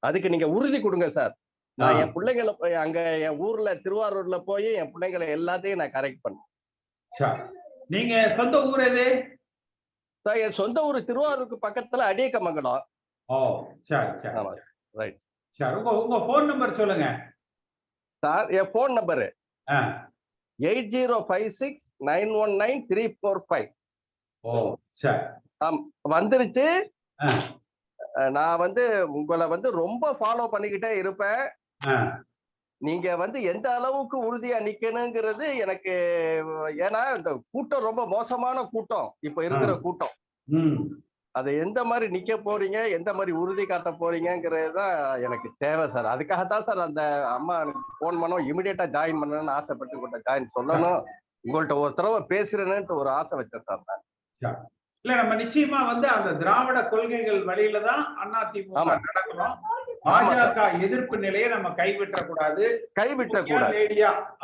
அதுக்கு நீங்க உறுதி கொடுங்க சார். நான் என் பிள்ளைங்களை போய் அங்க என் ஊர்ல திருவாரூர்ல போய் என் பிள்ளைங்களை எல்லாத்தையும் நான் கரெக்ட் பண்ணேன். நீங்க சொந்த ஊர் எது? என் சொந்த ஊர் திருவாரூருக்கு பக்கத்துல அடியக்கமங்கலம். உங்க போன் நம்பர் சொல்லுங்க சார். என் போன் நம்பரு 8056919345. வந்துருச்சு. நான் வந்து உங்களை வந்து ரொம்ப ஃபாலோ பண்ணிக்கிட்டே இருப்பேன். நீங்க வந்து எந்த அளவுக்கு உறுதியா நிக்கணுங்கிறது எனக்கு, ஏன்னா இந்த கூட்டம் ரொம்ப மோசமான கூட்டம் இப்ப இருக்கிற கூட்டம். அதை எந்த மாதிரி நிக்க போறீங்க, எந்த மாதிரி உறுதி காட்ட போறீங்கிறது தான் எனக்கு தேவை சார். அதுக்காகத்தான் சார் அந்த அம்மா எனக்கு போன் பண்ணோம், இமிடியேட்டா ஜாயின் பண்ணணும்னு ஆசைப்பட்டு உங்கள்கிட்ட ஜாயின் சொல்லணும், உங்கள்கிட்ட ஒரு தடவை பேசுறேன்னு ஒரு ஆசை வச்சேன் சார் நான். இல்ல நம்ம நிச்சயமா வந்து அந்த திராவிட கொள்கைகள் வழியில தான் அதிமுக நடக்கணும். பாஜக எதிர்ப்பு நிலையை நம்ம கைவிட்டக்கூடாது.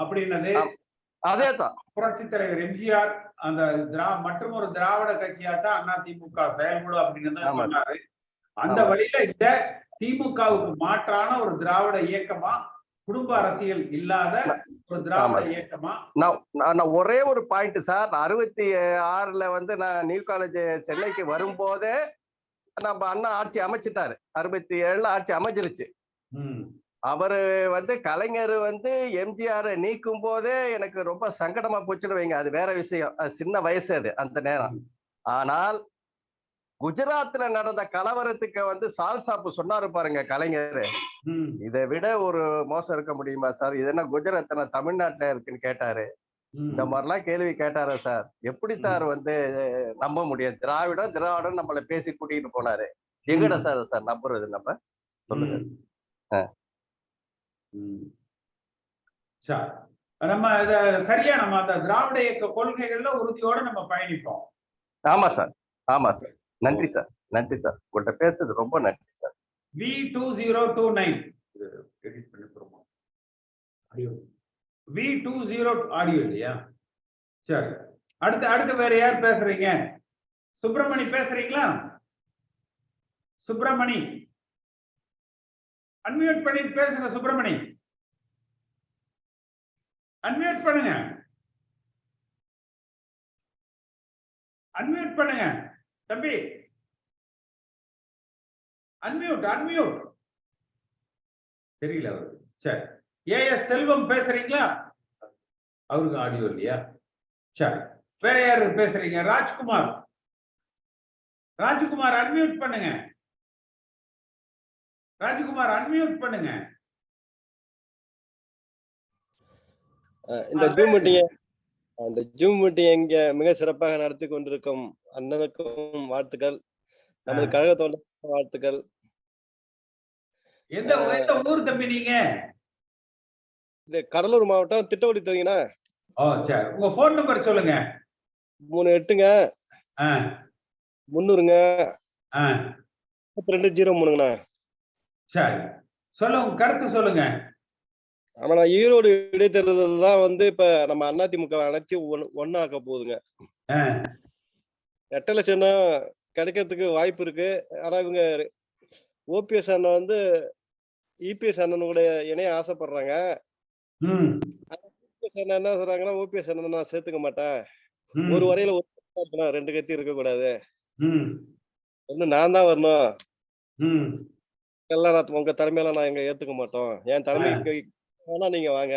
அப்படின்னது அதேதான் புரட்சி தலைவர் எம்ஜிஆர் அந்த மற்றும் ஒரு திராவிட கட்சியா தான் அதிமுக செயல்படும் அப்படின்னு தான் சொன்னாரு. அந்த வழியில இந்த திமுகவுக்கு மாற்றான ஒரு திராவிட இயக்கமா, குடும்ப அரசியல் இல்லாத ஒரு திராவிட இயக்கமா? நான் ஒரே ஒரு பாயிண்ட் சார். 66ல வந்து நான் நியூ காலேஜ் சென்னைக்கு வரும்போதே நம்ம அண்ணா ஆட்சி அமைச்சிட்டாரு. 67ல ஆட்சி அமைஞ்சிருச்சு. அவரு வந்து கலைஞர் வந்து எம்ஜிஆர் நீக்கும் போதே எனக்கு ரொம்ப சங்கடமா போச்சுன்னு வைங்க. அது வேற விஷயம், அது சின்ன வயசு அது அந்த நேரம். ஆனால் குஜராத்ல நடந்த கலவரத்துக்கு வந்து சால்சாப்பு சொன்னாரு பாருங்க கலைஞர், இதை விட ஒரு மோசம் இருக்க முடியுமா சார்? இது என்ன குஜராத் தமிழ்நாட்டுல இருக்குன்னு கேட்டாரு. இந்த மாதிரிலாம் கேள்வி கேட்டாரு சார். எப்படி சார் வந்து நம்ப முடியும்? திராவிடம் நம்மள பேசி கூட்டிட்டு போனாரு. எங்கட சார் நம்புறது நம்ம? சொல்லுங்க. நம்ம சரியா நம்ம அந்த திராவிட இயக்க கொள்கைகள்ல உறுதியோட நம்ம பயணிப்போம். ஆமா சார், ஆமா சார். நன்றி சார், நன்றி சார். உங்கள்கிட்ட பேசுறது ரொம்ப நன்றி சார். V2029 V20 ஆடியோ இல்லையா? சரி, அடுத்து வேற யார் பேசுறீங்க? சுப்பிரமணி பேசுறீங்களா? சுப்பிரமணி அன்மியூட் பண்ணி பேசுங்க. சுப்பிரமணி அன்மியூட் பண்ணுங்க, அன்மியூட் பண்ணுங்க தம்பி. அன்மியூட் தெரியல அவருக்கு. சரி, ஏஎஸ் செல்வம் பேசுறீங்களா? அவருக்கு ஆடியோ இல்லையா? சரி, வேற யாரு பேசுறீங்க? ராஜ்குமார் அன்மியூட் பண்ணுங்க. ராஜ்குமார் அன்மியூட் பண்ணுங்க. இந்த ஜூம் மீட்டிங் இங்க மிக சிறப்பாக நடத்தி கொண்டிருக்கும் அண்ணனுக்கும் வாழ்த்துக்கள், நமது கழகத்தோட வாழ்த்துக்கள். எந்த ஊர் தம்பி நீங்க? இது கடலூர் மாவட்டம் திட்டவடி தொகுதிங்கண்ணா. சரி, உங்க போன் நம்பர் சொல்லுங்க. 38ங்க 300ங்க 3203ங்கண்ணா. சரி, சொல்லுங்க, கருத்து சொல்லுங்க. ஆமா, நான் ஈரோடு இடைத்தேர்தல் தான் வந்து இப்ப நம்ம அதிமுக அனைத்தையும் ஒன்னாக்க போகுதுங்க. 8 லட்சம் கிடைக்கிறதுக்கு வாய்ப்பு இருக்கு. ஆனா இவங்க ஓபிஎஸ் அண்ணா வந்து இபிஎஸ் அண்ணனோட இணைய ஆசைப்படுறாங்க. ஓபிஎஸ் அண்ணன் என்ன சொல்றாங்கன்னா, ஓபிஎஸ் அண்ணன் நான் சேர்த்துக்க மாட்டேன், ஒரு வரையில இருக்கணும், 2 கத்தி இருக்கக்கூடாது, ஒண்ணு நான் தான் வரணும், எல்லாம் நான் உங்க தலைமையில நான் எங்க ஏத்துக்க மாட்டோம், என் தலைமைக்கு வேணா நீங்க வாங்க,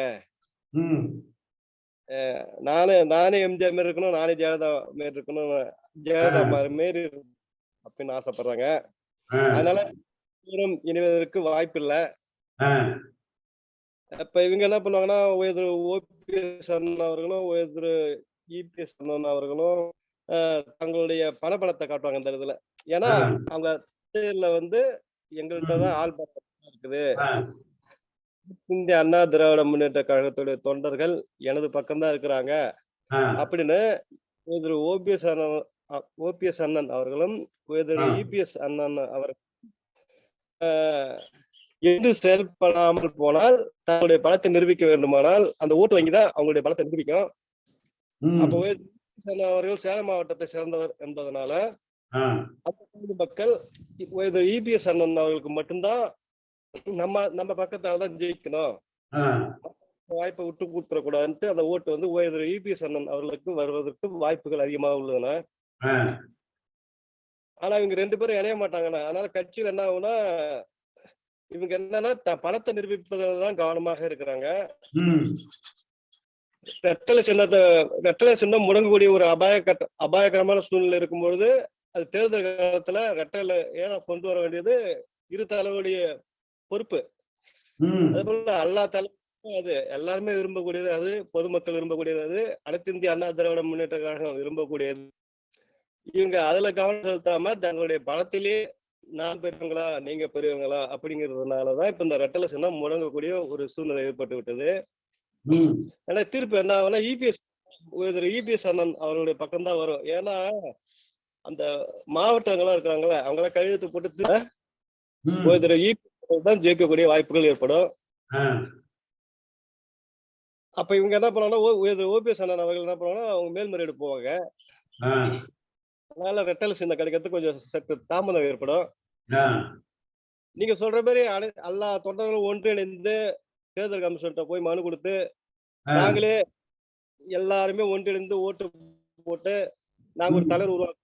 நானே எம்ஜிஆர் மாரி இருக்கணும், நானே ஜெயலலிதா மாரி இருக்கணும், ஜெயலலிதா மாரி அப்படின்னு ஆசைப்படுறாங்க. அதனால தூரம் இணைவதற்கு வாய்ப்பு இல்ல. இப்ப இவங்க என்ன பண்ணுவாங்கன்னா, ஓபிஎஸ் அண்ணன் அவர்களும் இபிஎஸ் அண்ணன் அவர்களும் தங்களுடைய பணபலத்தை காட்டுவாங்க இந்த இதுல. ஏன்னா அவங்க வந்து எங்கள்கிட்ட தான் ஆள் பலம் இருக்குது, இந்திய அண்ணா திராவிட முன்னேற்ற கழகத்துடைய தொண்டர்கள் எனது பக்கம்தான் இருக்கிறாங்க அப்படின்னு ஓபிஎஸ் அண்ணன் அவர்களும் இபிஎஸ் அண்ணன் அவர் எது செயல்படாமல் போனால் தங்களுடைய பலத்தை நிரூபிக்க வேண்டுமானால் அந்த ஓட்டு வங்கி தான் அவங்களுடைய பலத்தை நிரூபிக்கும். அப்போ அவர்கள் சேலம் மாவட்டத்தை சேர்ந்தவர் என்பதனால மக்கள் இபிஎஸ் அண்ணன் அவர்களுக்கு மட்டும்தான் நம்ம பக்கத்தால தான் ஜெயிக்கணும், வாய்ப்பை விட்டு கொடுத்துடக்கூடாதுன்ட்டு அந்த ஓட்டு வந்து இபிஎஸ் அண்ணன் அவர்களுக்கு வருவதற்கு வாய்ப்புகள் அதிகமாக உள்ளன. ஆனா இவங்க 2 பேரும் இணைய மாட்டாங்கண்ணா. அதனால கட்சியில் என்ன ஆகும்னா, இவங்க என்னன்னா பணத்தை நிரூபிப்பதில்தான் கவனமாக இருக்கிறாங்க. ரெட்டலை சின்னம் முடங்கக்கூடிய ஒரு அபாயகரமான சூழ்நிலை இருக்கும்பொழுது அது தேர்தல் காலத்துல ரெட்டலை ஏன்னா கொண்டு வர வேண்டியது இரு தலைவருடைய பொறுப்பு. அதே போல எல்லா தலைவரும் அது எல்லாருமே விரும்பக்கூடியது, அது பொதுமக்கள் விரும்பக்கூடியது, அது அனைத்து இந்திய அண்ணா திராவிட முன்னேற்ற கழகம் விரும்பக்கூடியது. இவங்க அதுல கவனம் செலுத்தாம தங்களுடைய பலத்திலே நான் பெரியவங்களா நீங்க பெரியவங்களா அப்படிங்கிறதுனாலதான் இப்ப இந்த ரெட்டலை சின்னம் முடங்கக்கூடிய ஒரு சூழ்நிலை ஏற்பட்டு விட்டது. ஏன்னா தீர்ப்பு என்ன ஆகும்னா, இபிஎஸ் அண்ணன் அவர்களுடைய பக்கம்தான் வரும். ஏன்னா அந்த மாவட்டங்களா இருக்கிறாங்களா அவங்கள கையெழுத்து போட்டு தான் ஜெயிக்கக்கூடிய வாய்ப்புகள் ஏற்படும். அப்ப இவங்க என்ன பண்ணுவாங்கன்னா, ஓபிஎஸ் அண்ணன் அவர்கள் என்ன பண்ணுவாங்கன்னா அவங்க மேல்முறையீடு போவாங்க. அதனால ரெட்டலை சின்னம் கிடைக்கிறதுக்கு கொஞ்சம் சற்று தாமதம் ஏற்படும். நீங்க சொல்ற மாதிரி எல்லா தொண்டர்களும் ஒன்றிணைந்து தேர்தல் கமிஷன்கிட்ட போய் மனு கொடுத்து நாங்களே எல்லாருமே ஒன்றிணைந்து ஓட்டு போட்டு நாங்க ஒரு தலைவர் உருவாக்க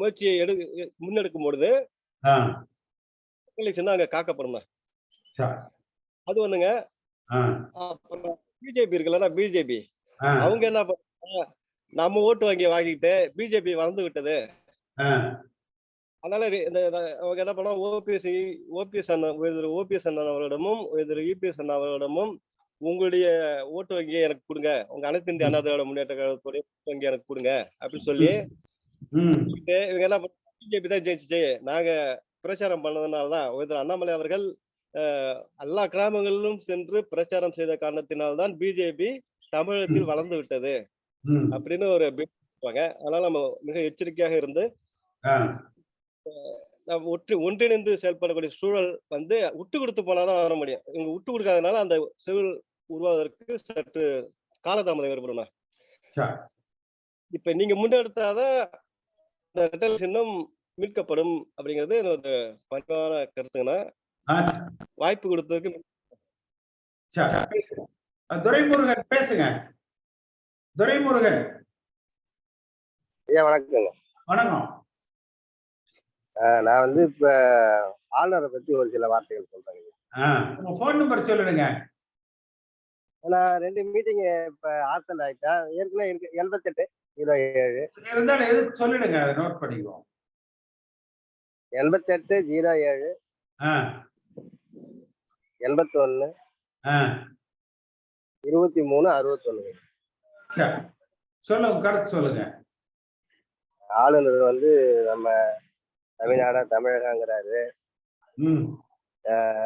முயற்சியை முன்னெடுக்கும் பொழுது அங்க காக்கப்படும். அது ஒண்ணுங்க. பிஜேபி இருக்குல்ல, பிஜேபி அவங்க என்ன பண்ணாங்க, நம்ம ஓட்டு வங்கி வாங்கிட்டு பிஜேபி வளர்ந்து விட்டது, அதனால அவங்க என்ன பண்ணா ஓபிஎஸ் அண்ணன் அவரிடமும் இபிஎஸ் அண்ணன் அவரிடமும் உங்களுடைய ஓட்டு வங்கியை எனக்கு கொடுங்க, உங்க அனைத்து இந்திய அண்ணா திராவிட முன்னேற்ற கழகத்துடைய ஓட்டு வங்கி எனக்கு கொடுங்க அப்படின்னு சொல்லி இவங்க என்ன பண்ண, பிஜேபி தான் ஜெயிச்சிச்சு நாங்க பிரச்சாரம் பண்ணதுனாலதான் அண்ணாமலை அவர்கள் எல்லா கிராமங்களிலும் சென்று பிரச்சாரம் செய்த காரணத்தினால்தான் பிஜேபி தமிழகத்தில் வளர்ந்து விட்டது அப்படின்னு ஒரு அதனால நம்ம மிக எச்சரிக்கையாக இருந்து ஒன்றிணைந்து செயல்படக்கூடிய சூழல் வந்து விட்டு கொடுத்து போனாதான் வர முடியும். இவங்க விட்டு கொடுக்காதனால அந்த சூழல் உருவாவதற்கு சற்று காலதாமதம் ஏற்படும். இப்ப நீங்க முன்னெடுத்தாதான் இந்த ரெட்டலை சின்னம் மீட்கப்படும் அப்படிங்கிறது என்னோட பணிவான கருத்துங்கண்ணா. வாய்ப்பு கொடுத்ததுக்கு துரைமுருகன் பேசுங்க. துரைமுருகன் ஐயா வணக்கங்க. வணக்கம். நான் வந்து இப்ப ஆளுநரை பத்தி ஒரு சில வார்த்தைகள் சொல்றேங்க. உங்க போன் நம்பர் சொல்லிடுங்க. நான் 2 மீட்டிங் இப்ப ஆத்தல் ஆயிட்டேன். ஏற்கனவே இருக்கு 8807 இருந்தாலும் எதுக்கு சொல்லிடுங்க, அதை நோட் பண்ணிக்குவோம். 8807 81 2361. சொல்லுங்க, கருத்து சொல்லுங்க. ஆளுநர் வந்து நம்ம தமிழகங்கிறாரு.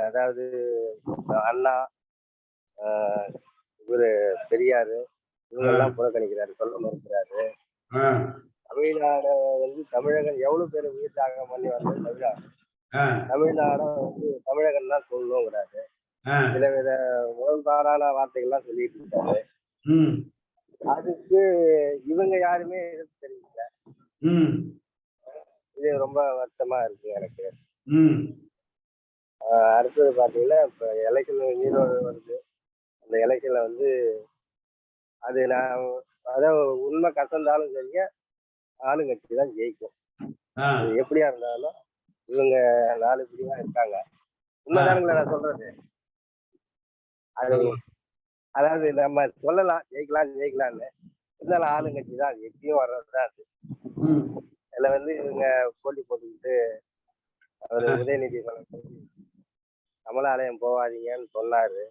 அதாவது அண்ணா இவரு பெரியாரு இவங்க எல்லாம் புறக்கணிக்கிறாரு, சொல்ல மறுக்கிறாரு. தமிழ்நாடு வந்து தமிழகம் எவ்வளவு பேர் உயிர் தியாகம் பண்ணி வந்தது தமிழ்நாடு. தமிழ்நாடு வந்து தமிழகம் தான் சொல்லணுங்கிறாரு. சில வித முரண்பாடான வார்த்தைகள்லாம் சொல்லிட்டு இருக்காரு. அதுக்கு இவங்க யாருமே எதிர்ப்பு தெரிவிக்கல. இது ரொம்ப வருத்தமா இருக்கு எனக்கு. ம் அடுத்தது பாத்தீங்கன்னா இப்ப எலெக்ஷன் ஈரோடு வருது. அந்த எலெக்ஷன்ல வந்து அது நான் அதாவது உண்மை கசந்தாலும் சரிங்க, ஆளுங்கட்சி தான் ஜெயிக்கும். அது எப்படியா இருந்தாலும் இவங்க 4 பிரிவா இருக்காங்க. உண்மைதானுங்களா நான் சொல்றது? அது அதாவது நம்ம சொல்லலாம் ஜெயிக்கலாம்னு, இருந்தாலும் ஆளுங்கட்சி தான் எப்பயும் வர்றதுதான் அது. இதுல வந்து இவங்க போட்டி போட்டுக்கிட்டு அவரு உதயநிதி கமலாலயம் போவாதீங்கன்னு சொன்னாரு.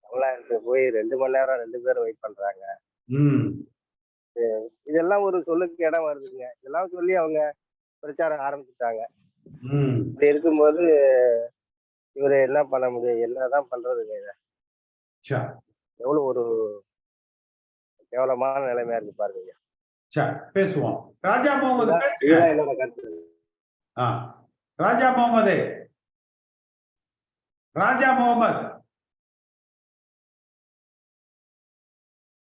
கமலாலயத்துக்கு போய் 2 மணி நேரம் 2 பேரும் வெயிட் பண்றாங்க. இதெல்லாம் ஒரு சொல்லுக்கு இடம் வருதுங்க. இதெல்லாம் சொல்லி அவங்க பிரச்சாரம் ஆரம்பிச்சுட்டாங்க. இப்படி இருக்கும்போது இவரு என்ன பண்ண முடியும்? என்னதான் பண்றதுங்க? இத எவ்வளவு ஒரு கேவலமான நிலைமையா இருக்கு பாருங்க. பேசுவோம். ராஜா முகமது பேசுங்க. இதுதான் என்னோட கருத்து. ராஜா முகமது, ராஜா முகமது.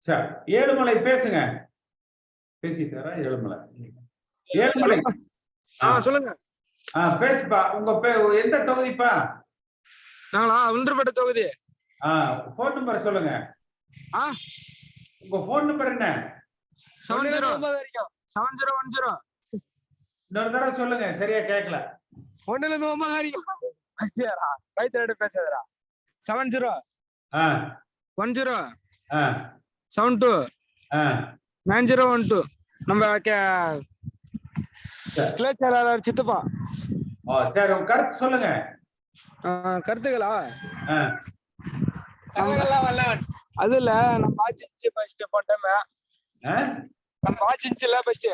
சார் ஏழுமலை பேசுங்க. பேசிட்டாரா? ஏழுமலை சொல்லுங்க. பேசுப்பா. உங்க எந்த தொகுதிப்பா? நாங்களா விழுந்துருப்பட்ட தொகுதி. போன் நம்பர் சொல்லுங்க. உங்க போன் நம்பர் என்ன? 7010. இன்னொரு தடவை சொல்லுங்க, சரியா கேட்கல. 1 பேசாதரா. 70 10 72 9012. நம்ம கிளை செயலாளர் சித்தப்பா. சரி, உங்க கருத்து சொல்லுங்க. கருத்துக்களா? அதுல நம்ம ஆச்சு ஃபர்ஸ்ட் போட்டோமே. நம்ம ஆச்சுல ஃபர்ஸ்ட்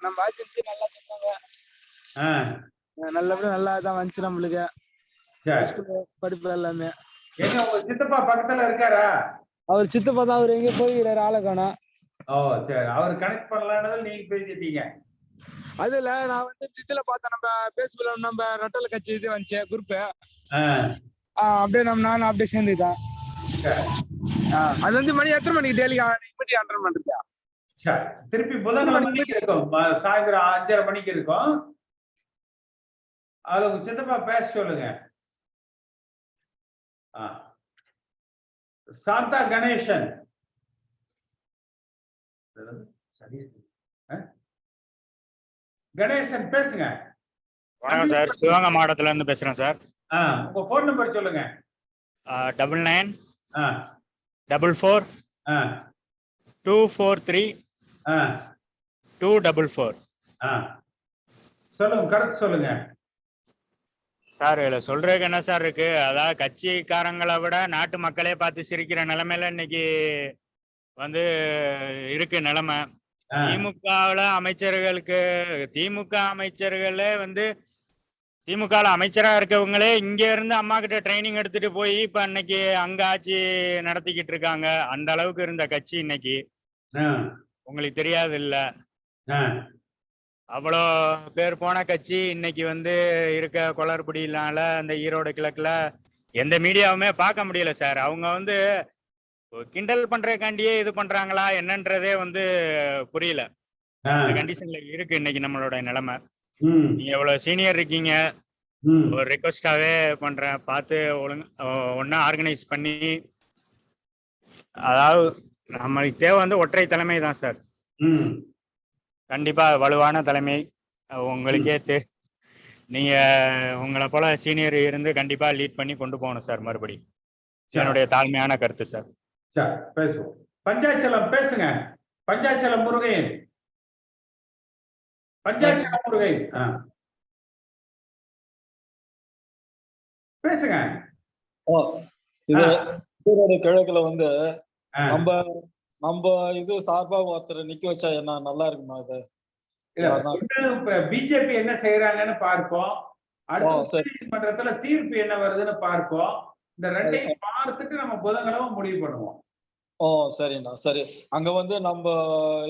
நம்ம ஆச்சு நல்லா சொன்னாங்க. நல்லபடியா நல்லா தான் வந்துச்சு நம்மளுக்கு படிப்பு எல்லாமே. எங்க உங்க சித்தப்பா பக்கத்துல இருக்காரா? அவர் சித்தப்பா தான். அவர் எங்க போய்கிறாரு, ஆளை காணோம். சரி, அவர் கனெக்ட் பண்ணலான்னு நீங்க பேசிட்டீங்க. அதுல நான் வந்து இதுல பார்த்தேன், நம்ம பேஸ்புக்ல நம்ம ரெட்டல கட்சி இது வந்துச்சு குரூப். அப்படியே நானும் அப்படியே சேர்ந்துட்டேன். அது வந்து மணி எத்தனை மணிக்கு டெய்லி அட்டெண்ட் பண்றது? திருப்பி புதன்கிழமை மணிக்கு இருக்கும், சாயந்தரம் 5:30 மணிக்கு இருக்கும். அது உங்க சித்தப்பா பேச சொல்லுங்க. சாந்தா கணேசன். கணேசன் பேசுங்க. வணக்கம் சார், சிவகங்கை மாவட்டத்துல இருந்து பேசுறேன் சார். உங்க போன் நம்பர் சொல்லுங்க. 99 44 243 244. சொல்லுங்க, கரெக்ட் சொல்லுங்க சார். இதுல சொல்றதுக்கு என்ன சார் இருக்கு? அதாவது கட்சிக்காரங்களை விட நாட்டு மக்களே பார்த்து சிரிக்கிற நிலைமையில இன்னைக்கு வந்து இருக்கு நிலைமை. திமுகவுல அமைச்சர்களுக்கு திமுக அமைச்சர்களே வந்து திமுக அமைச்சரா இருக்கவங்களே இங்க இருந்து அம்மா கிட்ட ட்ரைனிங் எடுத்துட்டு போய் இப்ப இன்னைக்கு அங்க ஆட்சி நடத்திக்கிட்டு இருக்காங்க. அந்த அளவுக்கு இருந்த கட்சி இன்னைக்கு உங்களுக்கு தெரியாது இல்ல? அவ்வளோ பேர் போன கட்சி இன்னைக்கு வந்து இருக்க குளறுபடியினால அந்த ஈரோடு கிழக்குல எந்த மீடியாவுமே பார்க்க முடியல சார். அவங்க வந்து கிண்டல் பண்றதுக்காண்டியே இது பண்றாங்களா என்னன்றதே வந்து புரியல. இந்த கண்டிஷன்ல இருக்கு இன்னைக்கு நம்மளோட நிலைமை. நீங்க எவ்வளவு சீனியர் இருக்கீங்க, ஒரு ரெக்வஸ்டாவே பண்றேன், பார்த்து ஒன்னா ஆர்கனைஸ் பண்ணி, அதாவது நம்மளுக்கு தேவை வந்து ஒற்றை தலைமை தான் சார். கண்டிப்பா வலுவான தலைமை உங்களுக்கே நீங்க உங்களை போல சீனியர் இருந்து கண்டிப்பா லீட் பண்ணி கொண்டு போகணும் சார். மறுபடி என்னுடைய தாழ்மையான கருத்து சார். பேசுவோம். பஞ்சாச்சலம் பேசுங்க. பஞ்சாச்சலம் முருகையன். பஞ்சாச்சலம் முருகையன் பேசுங்க. இது ஈரோடு கிழக்குல வந்து நம்ம இது சார்பா ஒருத்தர் நிக்க வச்சா என்ன நல்லா இருக்குமா? அது பிஜேபி என்ன செய்யறாங்கன்னு பார்ப்போம். அடுத்த நீதிமன்றத்துல தீர்ப்பு என்ன வருதுன்னு பார்ப்போம். இந்த ரெண்டையும் பார்த்துட்டு நம்ம புதன்கிழமை முடிவு பண்ணுவோம். சரிண்ணா, சரி. அங்க வந்து நம்ம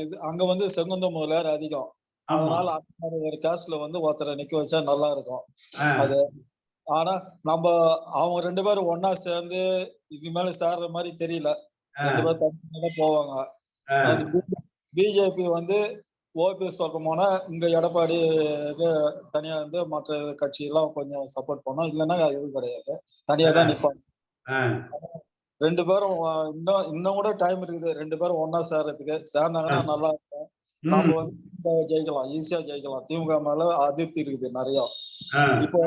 இது அங்க வந்து செங்குந்த முதலியார் அதிகம், அதனால அந்த ஒரு காஸ்ட்ல வந்து ஒருத்தரை நிக்க வச்சா நல்லா இருக்கும். அது ஆனா நம்ம அவங்க 2 பேரும் ஒன்னா சேர்ந்து இது மேல சேர்ற மாதிரி தெரியல. 2 பேரும் தனித்தனியா போவாங்க. பிஜேபி வந்து ஓபிஎஸ் பக்கம் போனா இங்க எடப்பாடி தனியா வந்து மற்ற கட்சி எல்லாம் கொஞ்சம் சப்போர்ட் பண்ணோம், இல்லைன்னா எதுவும் கிடையாது, தனியா தான் நிப்பாங்க. ரெண்டு பேரும் இன்னும் கூட டைம் இருக்குது, ரெண்டு பேரும் ஒன்னா சேர்றதுக்கு. சேர்ந்தாங்கன்னா நல்லா இருக்கும். நம்ம வந்து ஜெயிக்கலாம், ஈஸியா ஜெயிக்கலாம். திமுக மேல அதிருப்தி இருக்குது நிறைய. இப்போ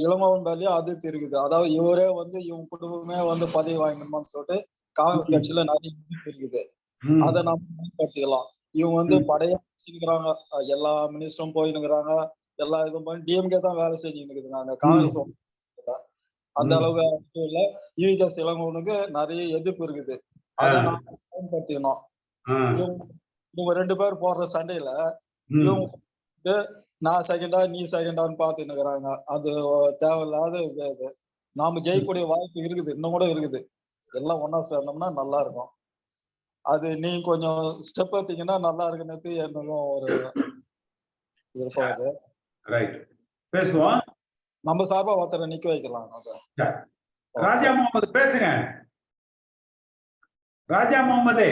இளங்கோவன் மேலயும் அதிருப்தி இருக்குது. அதாவது இவரே வந்து இவங்க குடும்பமே வந்து பதவி வாங்கணுமான்னு சொல்லிட்டு காங்கிரஸ் கட்சியில நிறைய அதிருப்தி இருக்குது. அதை நம்ம மேம்படுத்திக்கலாம். இவங்க வந்து படையா வச்சுக்கிறாங்க, எல்லா மினிஸ்டரும் போயினுக்கிறாங்க, எல்லா இதுவும் பண்ணி டிஎம்கே தான் வேலை செஞ்சுட்டு இருக்குதுங்க. காங்கிரஸ் அந்த அளவுக்கு இல்ல. ஈவிகேஎஸ் இளங்கோவனுக்கு நிறைய எதிர்ப்பு இருக்குது. அதை நாம பயன்படுத்திக்கணும். இவங்க ரெண்டு பேர் போடுற சண்டையில இவங்க நான் செகண்டா நீ செகண்டான்னு பாத்துன்னு இருக்கிறாங்க. அது தேவையில்லாத இது. நாம ஜெயிக்கக்கூடிய வாய்ப்பு இருக்குது, இன்னும் கூட இருக்குது. எல்லாம் ஒன்னா சேர்ந்தோம்னா நல்லா இருக்கும். அது நீங்க கொஞ்சம் ஸ்டெப் எடுத்தீங்கன்னா நல்லா இருக்குன்னு என்னும் ஒரு விருப்பம். அது பேசுவோம். நம்ம சார்பா ஒருத்தரை நிக்க வைக்கலாம். ராஜா முகமது பேசுங்க. ராஜா முகமது.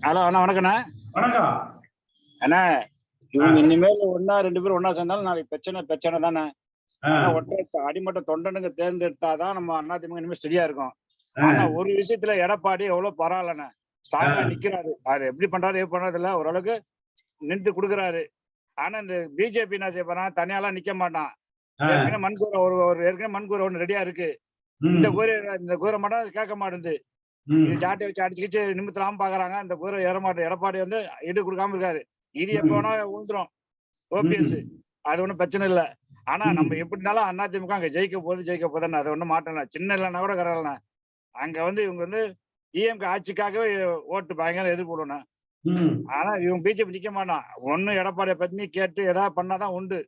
ஹலோ அண்ணா, வணக்கண்ணா. வணக்கம் அண்ணா. இவங்க இனிமேல் ஒன்னா ரெண்டு பேரும் ஒன்னா சேர்ந்தாலும் நாளைக்கு பிரச்சனை தானே. ஒற்றை அடிமட்ட தொண்டனுங்க தேர்ந்தெடுத்தாதான் நம்ம அதிமுக இனிமேல் ஸ்டெடியா இருக்கும். ஆனா ஒரு விஷயத்துல எடப்பாடி எவ்வளவு பரவாயில்லண்ணா, ஸ்ட்ராங்கா நிக்கிறாரு. அது எப்படி பண்றாரு எப்படி பண்றது இல்ல, ஓரளவுக்கு நிறுத்து கொடுக்குறாரு. ஆனா இந்த பிஜேபி என்ன செய்ய போறான், தனியாலாம் நிக்க மாட்டான். ஏற்கனவே மண்கூரை ஏற்கனவே மண்கூரை ஒண்ணு ரெடியா இருக்கு. இந்த கூரை மட்டும் கேட்க மாட்டேங்குது. இது ஜாட்டை வச்சு அடிச்சுக்கிச்சு நிமித்தலாம் பாக்குறாங்க. இந்த கூரை ஏற மாட்டேன். எடப்பாடி வந்து இடு கொடுக்காம இருக்காரு. இது எப்ப வேணா ஊந்துரும் ஓபிஎஸ், அது ஒண்ணும் பிரச்சனை இல்லை. ஆனா நம்ம எப்படி இருந்தாலும் அதிமுக அங்க ஜெயிக்க போதுன்னு அது ஒண்ணும் மாட்டேன். சின்ன இல்லைன்னா கூட கரலண்ணா. அங்க வந்து இவங்க வந்து இஎம்கே ஆட்சிக்காகவே ஓட்டு பயங்கர எதிர்போடணும். ஆனா இவங்க பிஜேபி நிக்க மாட்டான். ஒண்ணு எடப்பாடியை பத்தி கேட்டு ஏதாவது பண்ணாதான் உண்டு.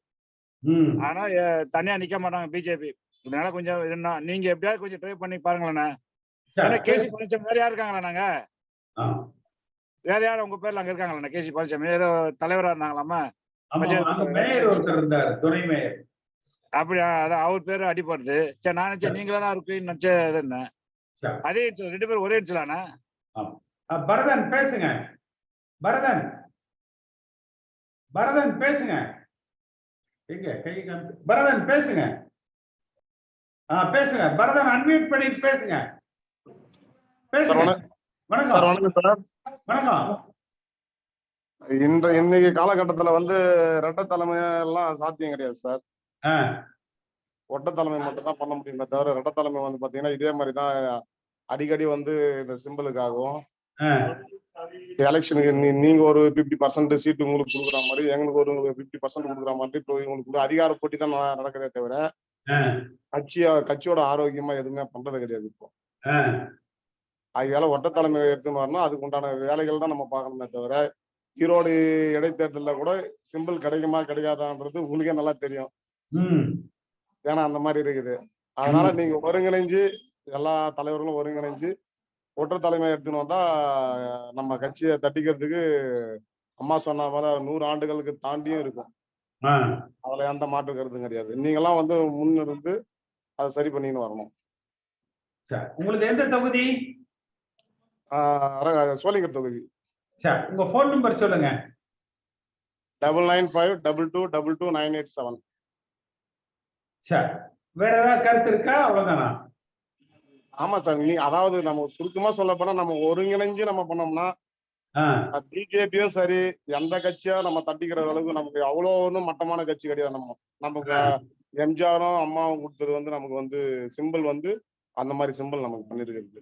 ஆனா தனியா நிக்க மாட்டாங்க பிஜேபி. இதனால கொஞ்சம் நீங்க எப்படியாவது கொஞ்சம் ட்ரை பண்ணி பாருங்களேண்ணா. கேசி பழனிசாமி வேற யாரு இருக்காங்களா? நாங்க வேற யாரும் உங்க பேர்ல அங்க இருக்காங்களா? கேசி பழனிசாமி ஏதோ தலைவரா இருந்தாங்களாமா, அப்படியா? அதான் அவர் பேரு அடிப்படுது. சரி, நான் நினைச்சேன் நீங்களா தான் இருக்குன்னு நினைச்சேன். அதே ரெண்டு பேரும் ஒரே இடத்துலாண்ணா. பரதன் பேசுங்க. பரதன் பேசுங்க. பரதன் பேசுங்க. பேசுங்க பரதன், அன்மியூட் பண்ணிட்டு பேசுங்க. வணக்கம். இன்னைக்கு காலகட்டத்துல வந்து ரெட்டை தலைமை எல்லாம் சாத்தியம் கிடையாது சார். ஒட்ட தலைமை மட்டும் தான் பண்ண முடியுமே தவிர ரெட்டை தலைமை வந்து பாத்தீங்கன்னா இதே மாதிரிதான் அடிக்கடி வந்து இந்த சிம்பிளுக்காகவும் எலெக்ஷனுக்கு நீங்க ஒரு 50% சீட்டு உங்களுக்கு கொடுக்குற மாதிரி, எங்களுக்கு ஒரு 50% கொடுக்குற மாதிரி இப்போ இவங்களுக்கு அதிகார போட்டி தான் நடக்குதே தவிர கட்சியோட ஆரோக்கியமா எதுவுமே பண்றது கிடையாது இப்போ. அதனால ஒட்ட தலைமை எடுத்துன்னு வரணும், அதுக்கு உண்டான வேலைகள் தான் நம்ம பார்க்கணுமே தவிர ஈரோடு இடைத்தேர்தலில் கூட சிம்பிள் கிடைக்குமா கிடைக்காதான்றது உங்களுக்கே நல்லா தெரியும். ஏன்னா அந்த மாதிரி இருக்குது. அதனால நீங்க ஒருங்கிணைஞ்சு எல்லா தலைவர்களும் ஒருங்கிணைஞ்சு ஒற்றை தலைமை எடுத்துன்னு வந்தா நம்ம கட்சியை தட்டிக்கிறதுக்கு அம்மா சொன்ன மாதிரி 100 ஆண்டுகளுக்கு தாண்டியும் இருக்கும். அதுல எந்த மாற்று கருத்தும் கிடையாது. நீங்கெல்லாம் வந்து முன்னிருந்து அதை சரி பண்ணின்னு வரணும். உங்களுக்கு எந்த தொகுதி? சோளிங்கர் தொகுதி. உங்க போன் நம்பர் சொல்லுங்க. 9952222987. வேற ஏதாவது கருத்து இருக்கா? அவ்வளவுதானா? ஆமா சார். அதாவது நம்ம சுருக்கமா சொல்ல போனா நம்ம ஒருங்கிணைஞ்சு நம்ம பண்ணோம்னா பிஜேபியும் சரி எந்த கட்சியா நம்ம தட்டிக்கிற அளவுக்கு நமக்கு அவ்வளோ ஒன்றும் மட்டமான கட்சி கிடையாது. நமக்கு எம்ஜிஆரும் அம்மாவும் கொடுத்தது வந்து நமக்கு வந்து சிம்பிள் வந்து அந்த மாதிரி சிம்பிள் நமக்கு பண்ணிருக்கிறது.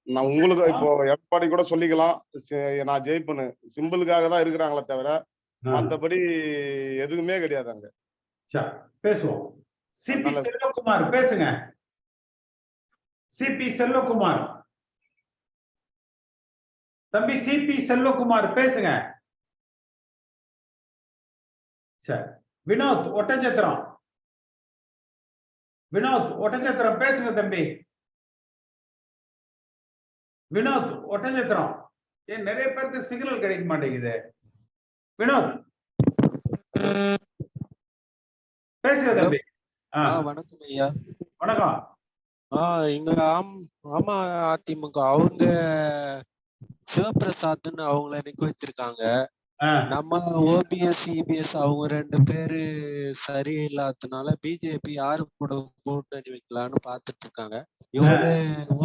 நான் உங்களுக்கு இப்போ எடப்பாடி கூட சொல்லிக்கலாம், நான் ஜெயிப்பேன்னு சிம்பிளுக்காக தான் இருக்கிறாங்களே தவிர மற்றபடி எதுவுமே கிடையாது அங்க. பேசுவோம். சிபி செல்வகுமார் பேசுங்க. சிபி செல்வகுமார், தம்பி சிபி செல்வகுமார் பேசுங்க. வினோத் ஒட்டஞ்சத்திரம், பேசுங்க தம்பி. வினோத் ஒட்டஞ்சத்திரம். ஏன் நிறைய பேருக்கு சிக்னல் கிடைக்க மாட்டேங்குது. வினோத் பேசுங்க தம்பி. வணக்கம் ஐயா. வணக்கம். இங்க ஆமா அதிமுக அவங்க சிவபிரசாத்னு அவங்கள நிக்க வச்சிருக்காங்க. நம்ம ஓபிஎஸ் இபிஎஸ் அவங்க 2 பேரு சரியில்லாததுனால பிஜேபி யாரு கூட கூட்டணி வைக்கலான்னு பாத்துட்டு இருக்காங்க. இவரு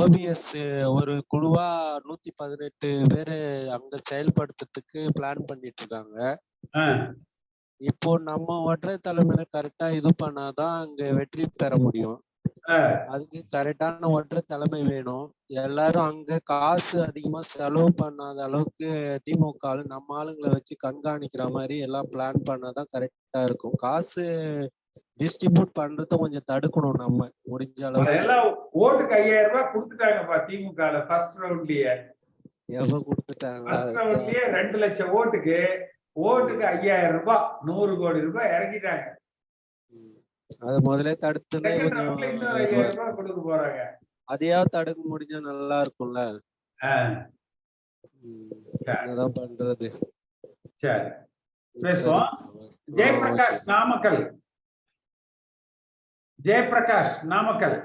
ஓபிஎஸ் ஒரு குழுவா 118 பேரு அங்க செயல்படுத்துறதுக்கு பிளான் பண்ணிட்டு இருக்காங்க. இப்போ நம்ம ஒற்றை தலைமையில கரெக்டா இது பண்ணாதான் அங்க வெற்றி பெற முடியும். அதுக்கு கரெக்டான ஒற்றை தலைமை வேணும். எல்லாரும் அங்க காசு அதிகமா செலவு பண்ணாத அளவுக்கு திமுக நம்ம ஆளுங்களை வச்சு கண்காணிக்கிற மாதிரி எல்லாம் பிளான் பண்ணாதான் கரெக்டா இருக்கும். காசு டிஸ்ட்ரிபியூட் பண்றத கொஞ்சம் தடுக்கணும் நம்ம முடிஞ்ச அளவுக்கு. எல்லாம் ஓட்டுக்கு 5000 ரூபாய் கொடுத்துட்டாங்கப்பா திமுக ஃபர்ஸ்ட் ரவுண்ட்லயே. எவ்வளவு கொடுத்துட்டாங்க? ஃபர்ஸ்ட் ரவுண்ட்லயே 2 லட்சம் ஓட்டுக்கு 5000 ரூபாய் 100 கோடி ரூபாய் இறக்கிட்டாங்க. அது முதல்ல தடுத்துனா கொஞ்சம் இன்னொரு 5000 ரூபாய் கொடுக்க போறாங்க. அதையாவது தடுக்க முடிஞ்சா நல்லா இருக்கும்ல. என்னதான் பண்றது? சரி பேசுவோம். ஜெயபிரகாஷ் நாமக்கல். ஜெயபிரகாஷ் நாமக்கல்.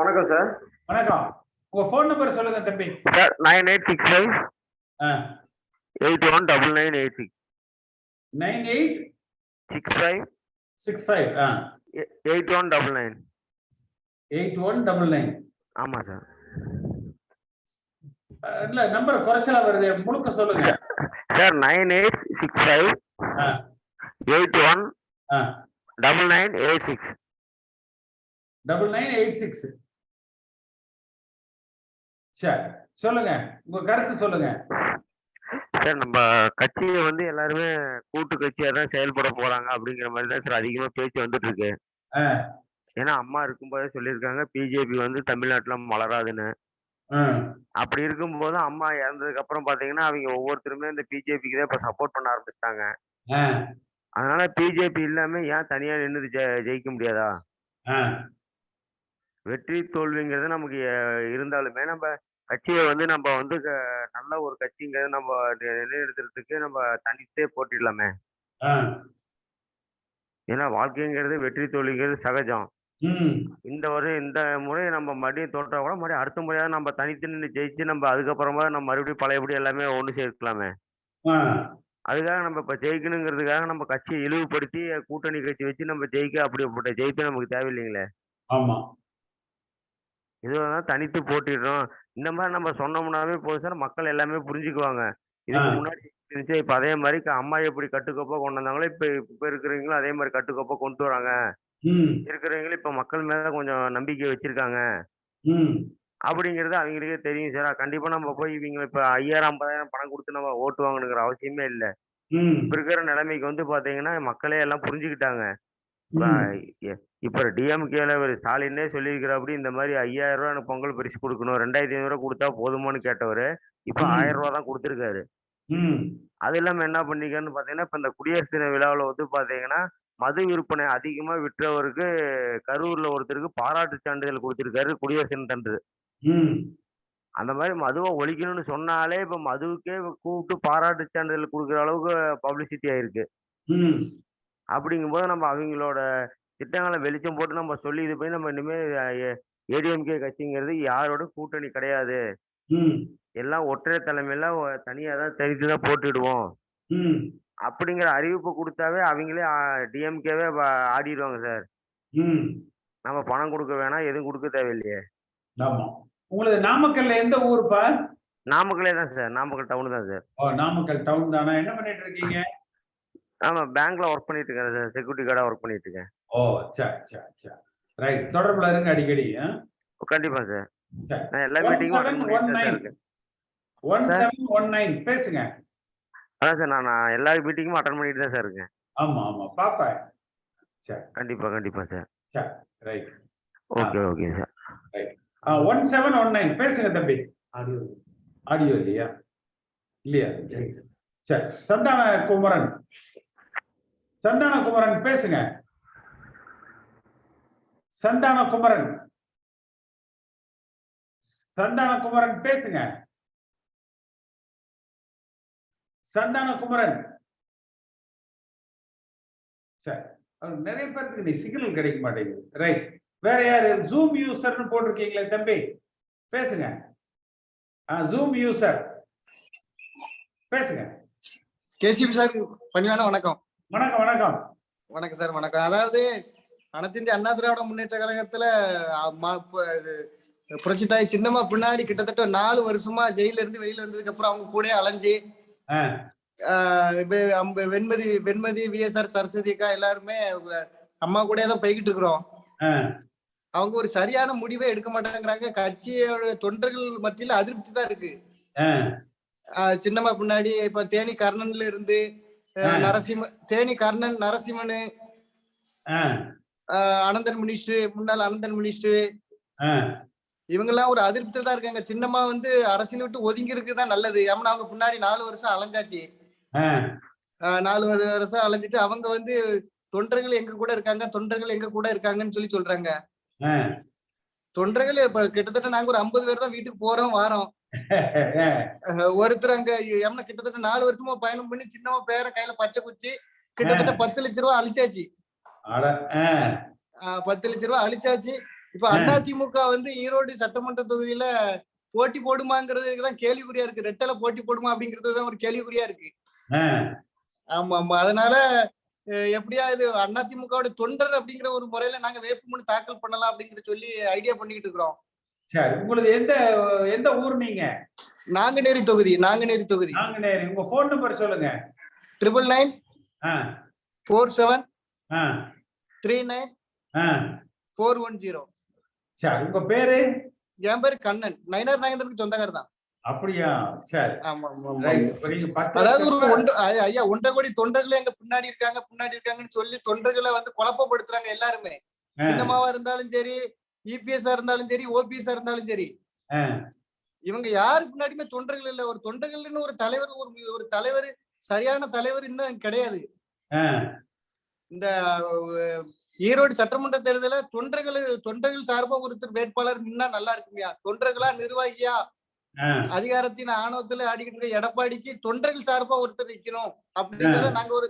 வணக்கம் சார். வணக்கம். உங்க போன் நம்பர் சொல்லுங்க தம்பி. சார் 9865 819986. 9865 8199. 8199. ஆமா சார். இல்ல நம்பர் குறைச்சலா வருது, முழுக்க சொல்லுங்க சார். 9865 81 9986. 9986. சரி சொல்லுங்க, உங்க கருத்து சொல்லுங்க சார். நம்ம கட்சியை வந்து எல்லாருமே கூட்டு கட்சியா தான் செயல்பட போறாங்க அப்படிங்கிற மாதிரி தான் சார் அதிகமா பேச்சு வந்துட்டு இருக்கு. ஏன்னா அம்மா இருக்கும்போதே சொல்லியிருக்காங்க பிஜேபி வந்து தமிழ்நாட்டுல மலராதுன்னு. அப்படி இருக்கும்போது அம்மா இறந்ததுக்கு அப்புறம் பாத்தீங்கன்னா அவங்க ஒவ்வொருத்தருமே இந்த பிஜேபிக்கு தான் இப்ப சப்போர்ட் பண்ண ஆரம்பிச்சிட்டாங்க. அதனால பிஜேபி இல்லாம ஏன் தனியா நின்று ஜெயிக்க முடியாதா? வெற்றி தோல்விங்கிறது நமக்கு இருந்தாலுமே நம்ம கட்சியை வந்து நம்ம வந்து நல்ல ஒரு கட்சிங்கிறத நம்ம நிலைநிறுத்துறதுக்கு நம்ம தனித்தே போட்டிடலாமே. ஏன்னா வாழ்க்கைங்கிறது வெற்றி தோல்விங்கிறது சகஜம். இந்த முறை நம்ம மறுபடியும் தோற்றா கூட மறுபடியும் அடுத்த முறையாக நம்ம தனித்து நின்று ஜெயிச்சு நம்ம அதுக்கப்புறமா நம்ம மறுபடியும் பழையபடி எல்லாமே ஒன்று சேர்க்கலாமே. அதுக்காக நம்ம இப்ப ஜெயிக்கணுங்கிறதுக்காக நம்ம கட்சியை இழிவுபடுத்தி கூட்டணி கட்சி வச்சு நம்ம ஜெயிக்க அப்படிப்பட்ட ஜெயிப்பு நமக்கு தேவையில்லைங்களே. ஆமா, இதுதான் தனித்து போட்டிடுறோம் இந்த மாதிரி நம்ம சொன்னோம்னாவே போதும் சார். மக்கள் எல்லாமே புரிஞ்சுக்குவாங்க. இதுக்கு முன்னாடி இருந்துச்சு, இப்ப அதே மாதிரி அம்மா எப்படி கட்டுக்கோப்பா கொண்டு வந்தாங்களோ இப்ப இருக்கிறவங்களும் அதே மாதிரி கட்டுக்கோப்பா கொண்டு வராங்க. இருக்கிறவங்களும் இப்ப மக்கள் மேல கொஞ்சம் நம்பிக்கை வச்சிருக்காங்க அப்படிங்கிறது அவங்களுக்கே தெரியும் சார். கண்டிப்பா நம்ம போய் இவங்க இப்ப 5000 50,000 பணம் கொடுத்து நம்ம ஓட்டு வாங்கணுங்கிற அவசியமே இல்லை. இப்ப இருக்கிற நிலைமைக்கு வந்து பாத்தீங்கன்னா மக்களே எல்லாம் புரிஞ்சுக்கிட்டாங்க. இப்ப டிஎம்கேல ஸ்டாலினே சொல்லியிருக்கிறபடி இந்த மாதிரி 5000 ரூபாய் எனக்கு பொங்கல் பரிசு கொடுக்கணும், 2500 ரூபாய் கொடுத்தா போதுமானு கேட்டவரு இப்ப 1000 ரூபாய் தான் கொடுத்துருக்காரு. அது இல்லாம என்ன பண்ணிக்கன்னு பாத்தீங்கன்னா இப்ப இந்த குடியரசு தின விழாவில் வந்து பாத்தீங்கன்னா மது விற்பனை அதிகமா விற்றவருக்கு கரூர்ல ஒருத்தருக்கு பாராட்டு சான்றிதழ் கொடுத்திருக்காரு குடியரசு தினத்தன்று. அந்த மாதிரி மதுவை ஒழிக்கணும்னு சொன்னாலே இப்ப மதுவுக்கே கூப்பிட்டு பாராட்டு சான்றிதழ் கொடுக்குற அளவுக்கு பப்ளிசிட்டி ஆயிருக்கு. அப்படிங்கும்போது நம்ம அவங்களோட திட்டங்களை வெளிச்சம் போட்டு நம்ம சொல்லி இது பண்ணி நம்ம இனிமேல் ஏடிஎம்கே கட்சிங்கிறது யாரோட கூட்டணி கிடையாது, எல்லாம் ஒற்றை தலைமையில தனியா தான் தனித்துதான் போட்டுடுவோம் அப்படிங்கிற அறிவிப்பு கொடுத்தாவே அவங்களே டிஎம்கேவே ஆடிடுவாங்க சார். நம்ம பணம் கொடுக்க வேணாம், எதுவும் கொடுக்க தேவையில்லையே. ஆமா. உங்களுக்கு நாமக்கல்ல எந்த ஊருப்பா? நாமக்கல்லே தான் சார். நாமக்கல் டவுன் தான் சார். நாமக்கல் டவுன் தானே. என்ன பண்ணிட்டு இருக்கீங்க? ஆமா, பேங்க்ல ஒர்க் பண்ணிட்டு இருக்கேன் சார். செக்யூரிட்டி கார்டா ஒர்க் பண்ணிட்டு இருக்கேன். சரி ரைட். தொடர்புல இருங்க அடிக்கடி. கண்டிப்பா சார். நான் எல்லா மீட்டிங்கும் அட்டெண்ட் பண்ணிட்டு தான் இருக்கேன். 1719 பேசுங்க. அதான் சார், நான் எல்லா மீட்டிங்கும் அட்டெண்ட் பண்ணிட்டு தான் சார் இருக்கேன். ஆமா பாப்பா. சரி கண்டிப்பா சார். சரி ரைட். Okay sir. ரைட். 1719 பேசுங்க தம்பி. ஆடியோ இல்லையா? சரி. சந்தான குமரன் பேசுங்க. சந்தான குமரன் பேசுங்க. சந்தான குமரன். சரி, நிறைய பேருக்கு நீ சிக்னல் கிடைக்க மாட்டேங்குது. ரைட். வேற யாரு? ஜூம் யூசர்னு போட்டிருக்கீங்களே தம்பி, பேசுங்க. ஜூம் யூசர் பேசுங்க. கேசிபி சார் பணிவான வணக்கம். வணக்கம் வணக்கம் வணக்கம் சார் வணக்கம். அதாவது அனைத்து இந்திய அண்ணா திராவிட முன்னேற்ற கழகத்துல புரட்சித்தாய் சின்னம்மா பின்னாடி கிட்டத்தட்ட 4 வருஷமா ஜெயில இருந்து வெளியில வந்ததுக்கு அப்புறம் அவங்க கூட அலைஞ்சு வெண்மதி விஎஸ்ஆர் சரஸ்வதி அக்கா எல்லாருமே அம்மா கூட தான் போய்கிட்டு இருக்கிறோம். அவங்க ஒரு சரியான முடிவே எடுக்க மாட்டேங்கிறாங்க. கட்சியோட தொண்டர்கள் மத்தியில அதிருப்தி தான் இருக்கு. சின்னம்மா பின்னாடி இப்ப தேனி கர்ணன்ல இருந்து தேனி கர்ணன் நரசிம்மனு அனந்தன் மினிஸ்டர் முன்னாள் அனந்தன் மினிஸ்டர் இவங்க எல்லாம் ஒரு அதிருப்தியில் தான் இருக்காங்க. சின்னம்மா வந்து அரசியல் விட்டு ஒதுங்கி இருக்குதான் நல்லது. ஏன்னா அவங்க பின்னாடி 4 வருஷம் அலைஞ்சாச்சு. 4 வருஷம் அலைஞ்சிட்டு அவங்க வந்து தொண்டர்கள் எங்க கூட இருக்காங்க, தொண்டர்கள் எங்க கூட இருக்காங்கன்னு சொல்றாங்க. தொண்டர்கள் இப்ப கிட்டத்தட்ட நாங்க ஒரு 50 பேர் தான் வீட்டுக்கு போறோம் வாரோம். ஒருத்தர் அங்க எம்னா கிட்டத்தட்ட 4 வருஷமா பயணம் பண்ணி சின்னம்மா பேரை கையில பச்சை குச்சி கிட்டத்தட்ட 10 லட்சம் ரூபாய் அழிச்சாச்சு. 10 லட்சம் ரூபாய் அழிச்சாச்சு. இப்ப அதிமுக வந்து ஈரோடு சட்டமன்ற தொகுதியில போட்டி போடுமாங்கிறதுதான் கேள்விக்குறியா இருக்கு. ரெட்டல போட்டி போடுமா அப்படிங்கிறதுதான் ஒரு கேள்விக்குறியா இருக்கு. ஆமா ஆமா. அதனால எப்படியா இது அதிமுகவோட தொண்டர் அப்படிங்கிற ஒரு முறையில நாங்க வேட்புமனு தாக்கல் பண்ணலாம் அப்படிங்கிற சொல்லி ஐடியா பண்ணிக்கிட்டு இருக்கிறோம். சரி, உங்களுக்கு எந்த ஊர் நீங்க? நாங்குநேரி தொகுதி. நாங்குநேரி. உங்க போன் நம்பர் சொல்லுங்க. 999 47 39 410. சரி, உங்க பேரு? என் பேரு கண்ணன். நயினார் நாயகனுக்கு சொந்தக்காரர் தான். அப்படியா? சரி. ஆமா. அதாவது ஒரு 1.5 கோடி தொண்டர்கள் எங்க பின்னாடி இருக்காங்கன்னு சொல்லி தொண்டர்களை வந்து குழப்பப்படுத்துறாங்க எல்லாருமே. சின்னமாவா இருந்தாலும் சரி, இபிஎஸ் இருந்தாலும் சரி, ஓபிஎஸ் இருந்தாலும் சரி, இவங்க யாரு பின்னாடியுமே தொண்டர்கள் இல்ல. ஒரு தொண்டர்கள்னு ஒரு தலைவர், ஒரு தலைவர், சரியான தலைவர் இன்னும் கிடையாது. இந்த ஈரோடு சட்டமன்ற தேர்தல தொண்டர்கள் சார்பா ஒருத்தர் வேட்பாளர் நின்னா நல்லா இருக்குங்கயா. தொண்டர்களா நிர்வாகியா அதிகாரத்தின் ஆணவத்துல ஆடிக்கிட்டு இருக்க எடப்பாடிக்கு தொண்டர்கள் சார்பா ஒருத்தர் நிக்கணும் அப்படிங்கறத நாங்க ஒரு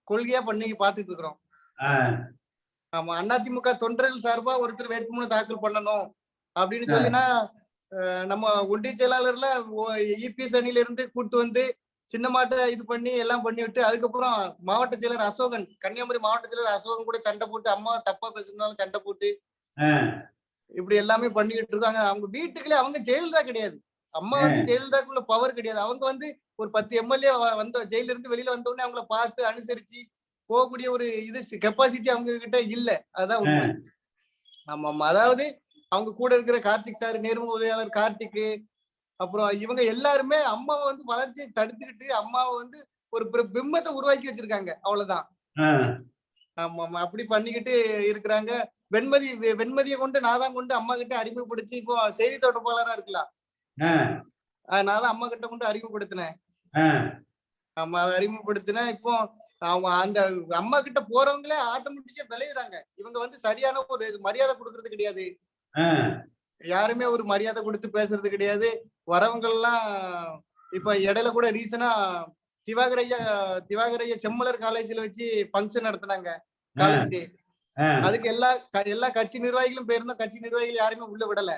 கொள்கையா பண்ணி பாத்துட்டு இருக்கிறோம். ஆமா, அதிமுக தொண்டர்கள் சார்பா ஒருத்தர் வேட்புமனு தாக்கல் பண்ணணும் அப்படின்னு சொல்லினா நம்ம ஒன்றிய செயலாளர்ல இபிஎஸ் அணியில இருந்து கூட்டு வந்து சின்னமாட்ட இது பண்ணி எல்லாம் பண்ணி விட்டு அதுக்கப்புறம் மாவட்ட செயலர் அசோகன், கன்னியாகுமரி மாவட்ட செயலர் அசோகன் கூட சண்டை போட்டு, அம்மா தப்பா பேசுறதுனால சண்டை போட்டு இப்படி எல்லாமே பண்ணிக்கிட்டு இருக்காங்க. அவங்க வீட்டுக்குள்ளே அவங்க ஜெயலலிதா கிடையாது. அம்மா வந்து ஜெயலலிதாக்குள்ள பவர் கிடையாது. அவங்க வந்து ஒரு 10 எம்எல்ஏ வந்த ஜெயில இருந்து வெளியில வந்த உடனே அவங்கள பார்த்து அனுசரிச்சு போகக்கூடிய ஒரு இது கெப்பாசிட்டி அவங்க கிட்ட இல்ல. அதுதான் உண்மை. ஆமா ஆமா. அதாவது அவங்க கூட இருக்கிற கார்த்திக் சார், நேர்முக உதவியாளர் கார்த்திக், அப்புறம் இவங்க எல்லாருமே அம்மாவை வந்து வளர்ச்சியை தடுத்துக்கிட்டு அம்மாவை வந்து ஒரு பிம்பத்தை உருவாக்கி வச்சிருக்காங்க. அவ்வளவுதான். ஆமா ஆமா. அப்படி பண்ணிக்கிட்டு இருக்கிறாங்க. வெண்மதியை கொண்டு நான் கொண்டு அம்மா கிட்ட அறிமுகப்படுத்தி இப்போ செய்தி தொடர்பாளரா இருக்கலாம். நான் தான் அம்மா கிட்ட கொண்டு அறிமுகப்படுத்தினேன். ஆமா, அறிமுகப்படுத்தினேன். இப்போ அவங்க அந்த அம்மா கிட்ட போறவங்களே ஆட்டோமேட்டிக்கா விளையிறாங்க. இவங்க வந்து சரியான ஒரு மரியாதை கொடுக்கறது கிடையாது. யாருமே ஒரு மரியாதை கொடுத்து பேசுறது கிடையாது. வரவங்க எல்லாம் இப்ப இடையில கூட ரீசனா திவாகரையா செம்மலர் காலேஜ்ல வச்சு பங்கன் நடத்தினாங்க காலேஜ். அதுக்கு எல்லா கட்சி நிர்வாகிகளும் போயிருந்தோம். கட்சி நிர்வாகிகள் யாருமே உள்ள விடல.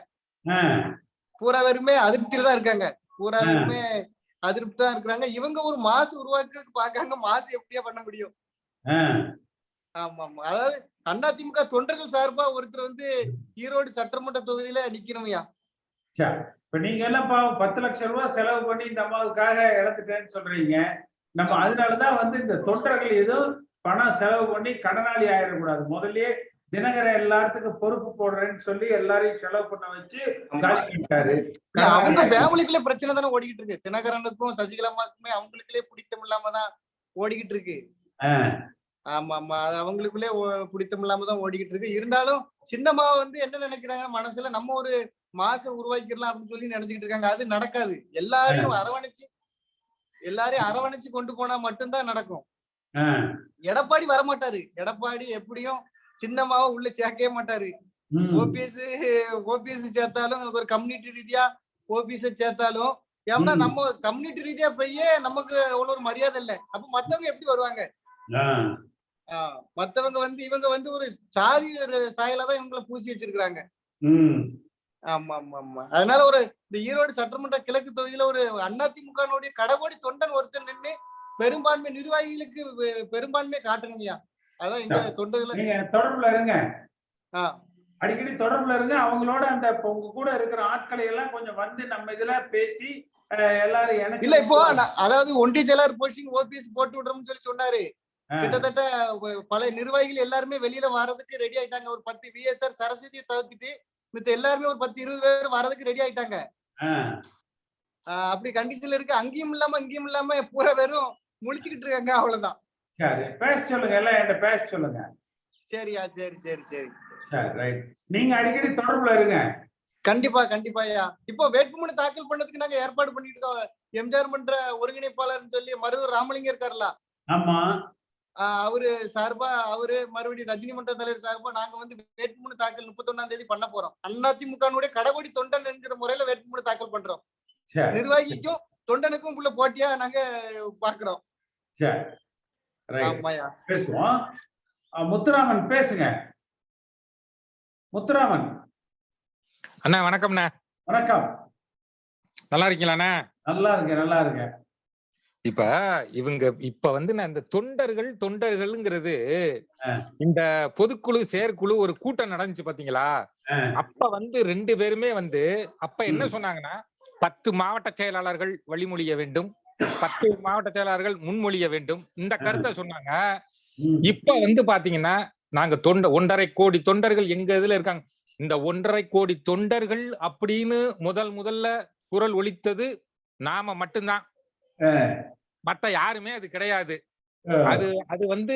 பூரா பேருமே அதிருப்தியில தான் இருக்காங்க. பூரா பேருமே அதிருப்தி தான் இருக்கிறாங்க. இவங்க ஒரு மாசு உருவாக்குறதுக்கு பாக்குறாங்க. மாசு எப்படியா பண்ண முடியும்? ஆமா ஆமா. அதாவது அதிமுக தொண்டர்கள் சார்பா ஒருத்தர் வந்து ஈரோடு சட்டமன்ற தொகுதியில நிக்கணும்யா. இப்ப நீங்க எல்லாம் 10 லட்சம் ரூபாய் செலவு பண்ணி இந்த அம்மாவுக்காக இழந்துட்டேன்னு சொல்றீங்க. நம்ம அதனாலதான் வந்து இந்த தொண்டர்கள் எதுவும் பணம் செலவு பண்ணி கடனாளி ஆயிடக்கூடாது. முதல்லயே தினகரன் எல்லாத்துக்கும் பொறுப்பு போடுறேன்னு சொல்லி எல்லாரையும் செலவு பண்ண வச்சு அவங்க ஃபேமிலிக்குள்ளே பிரச்சனை தானே ஓடிக்கிட்டு இருக்கு. தினகரனுக்கும் சசிகலாமாக்குமே அவங்களுக்குள்ளே பிடித்தம் இல்லாமதான் ஓடிக்கிட்டு இருக்கு. ஆமா ஆமா. அது அவங்களுக்குள்ளே பிடித்தம் இல்லாமதான் ஓடிக்கிட்டு இருக்கு. இருந்தாலும் சின்னம்மா வந்து என்ன நினைக்கிறாங்க மனசுல, நம்ம ஒரு மாசம் உருவாக்கிடலாம் அப்படின்னு சொல்லி நினைச்சுக்கிட்டு இருக்காங்க. அது நடக்காது. எல்லாரையும் அரவணைச்சு கொண்டு போனா மட்டும்தான் நடக்கும். எடப்பாடி வரமாட்டாரு. எடப்பாடி எப்படியும் சின்னம்மாவை உள்ள சேர்க்கவே மாட்டாரு. ஓபிஎஸ் சேர்த்தாலும் ஒரு கம்யூனிட்டி ரீதியா ஓபிஎஸ் சேர்த்தாலும், ஏன்னா நம்ம கம்யூனிட்டி ரீதியா போய் நமக்கு அவ்வளவு ஒரு மரியாதை இல்லை. அப்ப மத்தவங்க எப்படி வருவாங்க? மத்தவங்க வந்து இவங்க வந்து ஒரு சாதி சாயலாதான் இவங்களை பூசி வச்சிருக்கிறாங்க. ஆமா ஆமா ஆமா. அதனால ஒரு இந்த ஈரோடு சட்டமன்ற கிழக்கு தொகுதியில ஒரு அதிமுகனுடைய கடகோடி தொண்டன் ஒருத்தர் நின்று பெரும்பான்மை நிர்வாகிகளுக்கு பெரும்பான்மை காட்டணும்யா. அதான் இந்த தொண்டர்களை நீங்க தொடர்புல இருங்க, அடிக்கடி தொடர்புல இருங்க. அவங்களோட அந்த உங்க கூட இருக்கிற ஆட்களை எல்லாம் கொஞ்சம் வந்து நம்ம இதுல பேசி எல்லாரும் இல்ல இப்போ அதாவது ஒன்றிய செயலாளர் போஸ்டிங் ஓபிஎஸ் போட்டு விடுறோம்னு சொல்லி சொன்னாரு. கிட்டத்தட்ட பல நிர்வாகிகள் எல்லாருமே வெளியில வர்றதுக்கு ரெடி ஆயிட்டாங்க. ஒரு 10 விஎஸ்ஆர் சரஸ்வதியை தவிர்த்துட்டு மித்த எல்லாருமே ஒரு 10-20 பேர் வர்றதுக்கு ரெடி ஆயிட்டாங்க. அப்படி கண்டிஷன்ல இருக்கு. அங்கேயும் இல்லாம இங்கேயும் இல்லாம பூரா வெறும் முழிச்சுக்கிட்டு இருக்காங்க. அவ்வளவுதான். சரி, பேச சொல்லுங்க, எல்லாம் என்கிட்ட பேச சொல்லுங்க. சரியா, சரி சரி சரி. நீங்க அடிக்கடி தொடர்புல இருங்க. கண்டிப்பா கண்டிப்பாயா. இப்போ வேட்புமனு தாக்கல் பண்ணதுக்கு நாங்க ஏற்பாடு பண்ணிட்டு இருக்கோம். எம்ஜிஆர் மன்ற ஒருங்கிணைப்பாளர்னு சொல்லி மருதூர் ராமலிங்கம் இருக்காருல்ல, ஆமா, அவரு சார்பா அவரு மறுபடியும் ரஜினி மன்ற தலைவர் சார்பா நாங்க வந்து வேட்புமனு தாக்கல் 31ஆம் தேதி பண்ண போறோம். அதிமுகனுடைய கடவுடி தொண்டன் என்கிற முறையில வேட்புமனு தாக்கல் பண்றோம். நிர்வாகிக்கும் தொண்டனுக்கும் உள்ள போட்டியா நாங்க பாக்குறோம். பேசுவோம். முத்துராமன் பேசுங்க. முத்துராமன் அண்ணா வணக்கம்ண்ணா. வணக்கம். நல்லா இருக்கீங்களாண்ணா? நல்லா இருக்கேன், நல்லா இருக்கேன். இப்ப வந்து நான் இந்த தொண்டர்கள்ங்கிறது இந்த பொதுக்குழு செயற்குழு ஒரு கூட்டம் நடந்துச்சு பாத்தீங்களா? அப்ப வந்து 2 பேருமே வந்து அப்ப என்ன சொன்னாங்கன்னா 10 மாவட்ட செயலாளர்கள் வழிமொழிய வேண்டும், 10 மாவட்ட செயலாளர்கள் முன்மொழிய வேண்டும், இந்த கருத்தை சொன்னாங்க. இப்ப வந்து பாத்தீங்கன்னா நாங்க 1.5 கோடி தொண்டர்கள் எங்க இதுல இருக்காங்க. இந்த 1.5 கோடி தொண்டர்கள் அப்படின்னு முதல்ல குரல் ஒலித்தது நாம மட்டும்தான். மத்த யாருமே அது கிடையாது. அது வந்து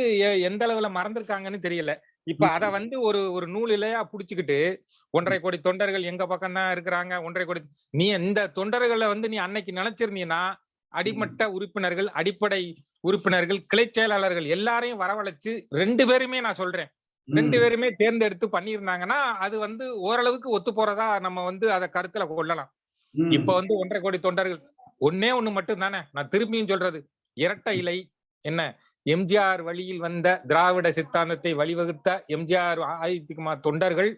எந்த அளவுல மறந்துருக்காங்கன்னு தெரியல. இப்ப அத வந்து ஒரு நூலிலையா புடிச்சுக்கிட்டு 1.5 கோடி தொண்டர்கள் எங்க பக்கம் தான் இருக்கிறாங்க. 1.5 கோடி நீ இந்த தொண்டர்களை வந்து நீ அன்னைக்கு நினைச்சிருந்தீங்கன்னா அடிமட்ட உறுப்பினர்கள், அடிப்படை உறுப்பினர்கள், கிளை செயலாளர்கள் எல்லாரையும் வரவழைச்சு 2 பேருமே நான் சொல்றேன் 2 பேருமே தேர்ந்தெடுத்து பண்ணியிருந்தாங்கன்னா அது வந்து ஓரளவுக்கு ஒத்து போறதா நம்ம வந்து அதை கருத்துல கொள்ளலாம். இப்ப வந்து 1.5 கோடி தொண்டர்கள் ஒன்னே ஒண்ணு மட்டும் தானே. நான் திரும்பியும் சொல்றது, இரட்டை இலை என்ன, எம்ஜிஆர் வழியில் வந்த திராவிட சித்தாந்தத்தை வழிவகுத்த எம்ஜிஆர் அதிமுக தொண்டர்கள்,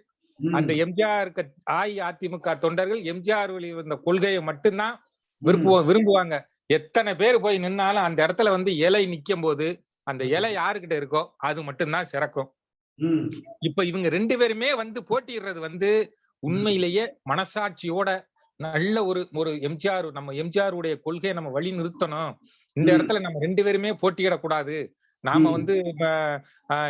அந்த எம்ஜிஆர் அஇஅதிமுக தொண்டர்கள் எம்ஜிஆர் வழியில் வந்த கொள்கையை மட்டும்தான் விரும்புவாங்க. எத்தனை பேர் போய் நின்னாலும் அந்த இடத்துல வந்து இலை நிக்கும் போது அந்த இலை யாருக்கிட்ட இருக்கோ அது மட்டும்தான் சிறக்கும். இப்ப இவங்க 2 பேருமே வந்து போட்டிடுறது வந்து உண்மையிலேயே மனசாட்சியோட நல்ல ஒரு எம்ஜிஆர், நம்ம எம்ஜிஆருடைய கொள்கையை நம்ம வழி நிறுத்தணும். இந்த இடத்துல நம்ம 2 பேருமே போட்டியிடக்கூடாது. நாம வந்து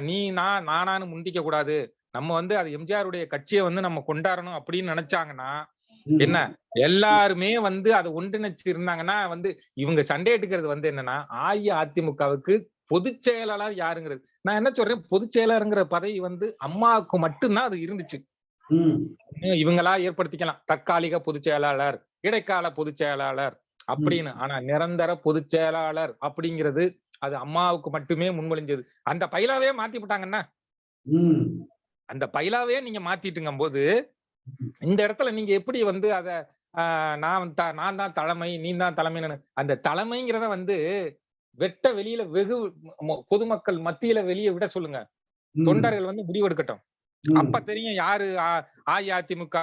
நீ நானானு முந்திக்க கூடாது. நம்ம வந்து அது எம்ஜிஆருடைய கட்சியை வந்து நம்ம கொண்டாடணும் அப்படின்னு நினைச்சாங்கன்னா என்ன, எல்லாருமே வந்து அதை ஒன்றிணைச்சு இருந்தாங்கன்னா வந்து இவங்க சண்டை எடுக்கிறது வந்து என்னன்னா அஇஅதிமுகவுக்கு பொதுச் செயலாளர் யாருங்கிறது. நான் என்ன சொல்றேன், பொதுச் செயலாளருங்கிற பதவி வந்து அம்மாவுக்கு மட்டும்தான் அது இருந்துச்சு. இவங்களா ஏற்படுத்திக்கலாம் தற்காலிக பொதுச் செயலாளர், இடைக்கால பொதுச் செயலாளர் அப்படின்னு. ஆனா நிரந்தர பொதுச் செயலாளர் அப்படிங்கிறது அது அம்மாவுக்கு மட்டுமே முன்மொழிஞ்சது. அந்த பைலாவே மாத்தி விட்டாங்கன்னா, அந்த பைலாவே நீங்க மாத்திட்டுங்கும் போது இந்த இடத்துல நீங்க எப்படி வந்து அத நான் தான் தலைமை, நீ தான் தலைமைன்னு அந்த தலைமைங்கிறத வந்து வெட்ட வெளியில வெகு பொதுமக்கள் மத்தியில வெளியே விட சொல்லுங்க. தொண்டர்கள் வந்து முடிவெடுக்கட்டும். அப்ப தெரியும் யாரு அஇஅதிமுக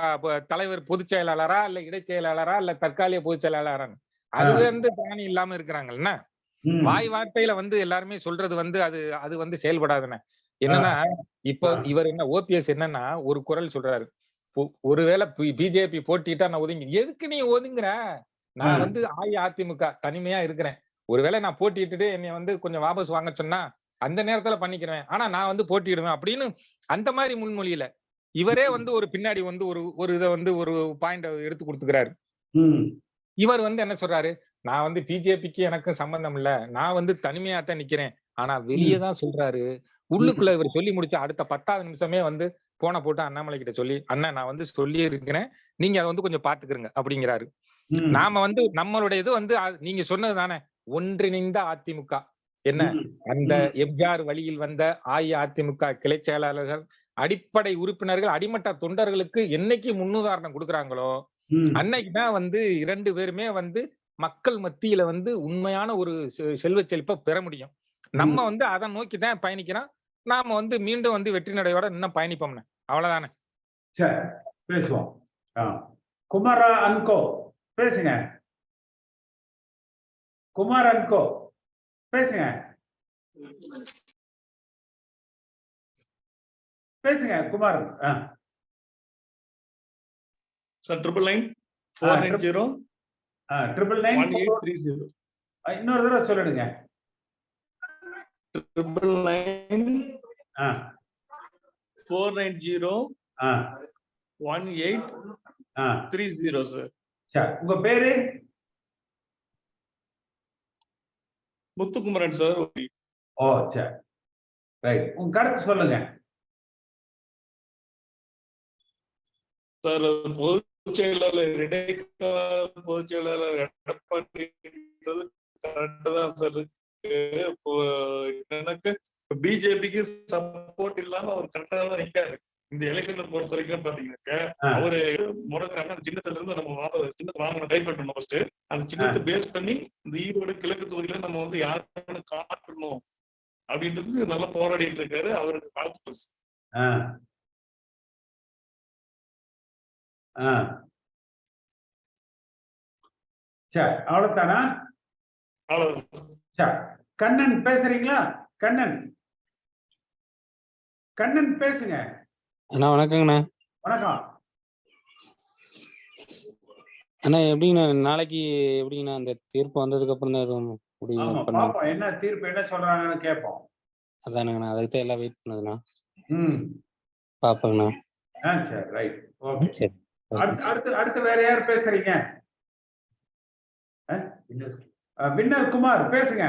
தலைவர் பொதுச் செயலாளரா இல்ல இடைச் செயலாளரா இல்ல தற்காலிக பொதுச் செயலாளரான்னு. அது வந்து திராணி இல்லாம இருக்கிறாங்கல்ல. வாய் வார்த்தையில வந்து எல்லாருமே சொல்றது வந்து அது வந்து செயல்படாதுன்னு. என்னன்னா இப்போ இவர் என்ன ஓபிஎஸ் என்னன்னா ஒரு குரல் சொல்றாரு, ஒருவேளை பிஜேபி போட்டிட்டா நான் ஒதுங்கி, எதுக்கு நீ ஒதுங்குற? நான் வந்து அஇஅதிமுக தனிமையா இருக்கிறேன். ஒருவேளை நான் போட்டிட்டு என்னை வந்து கொஞ்சம் வாபஸ் வாங்க சொன்னா அந்த நேரத்துல பண்ணிக்கிறேன். ஆனா நான் வந்து போட்டிடுவேன் அப்படின்னு அந்த மாதிரி முன்மொழியில இவரே வந்து ஒரு பின்னாடி வந்து ஒரு இதை வந்து ஒரு பாயிண்ட் எடுத்து கொடுத்துக்கிறாரு. இவர் வந்து என்ன சொல்றாரு, நான் வந்து பிஜேபிக்கு எனக்கு சம்பந்தம் இல்ல, நான் வந்து தனிமையாத்தான் நிக்கிறேன். ஆனா வெளியே தான் சொல்றாரு. உள்ளுக்குள்ள இவர் சொல்லி முடிச்ச அடுத்த 10வது நிமிஷமே வந்து போன போட்டு அண்ணாமலை கிட்ட சொல்லி, அண்ணன் நான் வந்து சொல்லி இருக்கிறேன், நீங்க அதை வந்து கொஞ்சம் பாத்துக்கிறங்க அப்படிங்கிறாரு. நாம வந்து நம்மளுடைய இது வந்து நீங்க சொன்னது தானே, ஒன்றிணைந்த அதிமுக என்ன, அந்த எம்ஜிஆர் வழியில் வந்த அஇஅதிமுக கிளை செயலாளர்கள், அடிப்படை உறுப்பினர்கள், அடிமட்ட தொண்டர்களுக்கு என்னைக்கு முன்னுதாரணம் கொடுக்குறாங்களோ அன்னைக்குதான் வந்து 2 பேருமே வந்து மக்கள் மத்தியில வந்து உண்மையான ஒரு செல்வ செழிப்பை பெற முடியும். நம்ம வந்து அதை நோக்கிதான் பயணிக்கிறோம். நாம வந்து மீண்டும் வந்து வெற்றி நடையோட இன்னும் பயணிப்போம்னு. அவ்வளவுதானே. சரி, பேசுவோம். குமாரா அன்கோ பேசுங்க. குமார் அன்கோ. பேசுங்க பேசுங்க குமார். சார் 999 490 இன்னொரு தடவை சொல்லிடுங்க. 999 490 1830 சார். சரி, உங்க பேரு? முத்துக்குமரன் சார். ஓ சரி, ரைட். உங்க கருத்து சொல்லுங்க சார். பொதுச் செயலாளர் இடைக்கால பொதுச் செயலாளர் எடப்பாடி கரெக்ட் தான் சார் இருக்கு. இப்போ எனக்கு பிஜேபிக்கு சப்போர்ட் இல்லாம அவர் கரெக்டா தான் நிக்காரு. இந்த எலெக்ஷனை பொறுத்த வரைக்கும் பாத்தீங்கன்னாக்க அவரு முடக்கிறாங்க. அந்த சின்னத்துல இருந்து நம்ம சின்னத்தை வாங்கணும், கைப்பற்றணும். ஃபர்ஸ்ட் அந்த சின்னத்தை பேஸ் பண்ணி இந்த ஈரோடு கிழக்கு தொகுதியில நம்ம வந்து யாருன்னு காட்டணும் அப்படின்றது நல்லா போராடிட்டு இருக்காரு. அவருக்கு வாழ்த்துக்கள். சரி, அவ்வளவுதானா? சரி, கண்ணன் பேசுறீங்களா? கண்ணன் கண்ணன் பேசுங்க. அண்ணா வணக்கங்கண்ணா. வணக்கம் அண்ணா. எப்படிங்கண்ணா நாளைக்கு எப்படிங்கண்ணா அந்த தீர்ப்பு வந்ததுக்கு அப்புறம் தான் எதுவும் முடிவு பாப்போம். என்ன தீர்ப்பு என்ன சொல்றாங்கன்னு கேட்போம். அதானுங்கண்ணா, அதுக்கு தான் எல்லாம் வெயிட் பண்ணதுண்ணா. ம், பாப்பங்கண்ணா. சரி, ரைட், ஓகே. சரி. அடுத்து வேற யார் பேசுறீங்க? வின்னர் குமார் பேசுங்க.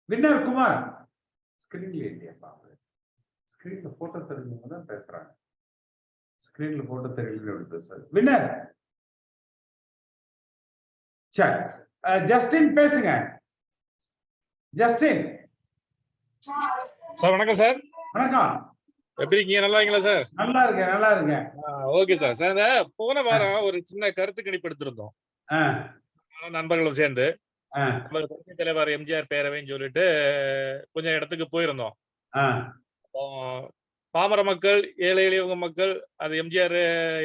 வின்னர் குமார் ஸ்கிரீன்ல இல்லையா? பாப்பா ஸ்கிரீன்ல போட்டோ தெரிஞ்சவங்க தான் பேசுறாங்க. ஸ்கிரீன்ல போட்டோ தெரியல பேசுறாரு. வின்னர் சரி, ஜஸ்டின் பேசுங்க. ஜஸ்டின் சார் வணக்கம் சார். வணக்கம். எப்படி இருக்கீங்க? நல்லா இருக்கீங்களா சார்? நல்லா இருக்கேன், நல்லா இருக்கேன். Okay sir. சார் இந்த போன வாரம் ஒரு சின்ன கருத்து கணிப்பு எடுத்திருந்தோம் நண்பர்களும் சேர்ந்து. புரட்சித் தலைவர் எம்ஜிஆர் பேரவைன்னு சொல்லிட்டு கொஞ்சம் இடத்துக்கு போயிருந்தோம். பாமர மக்கள், ஏழை எளியவங்க மக்கள் அது எம்ஜிஆர்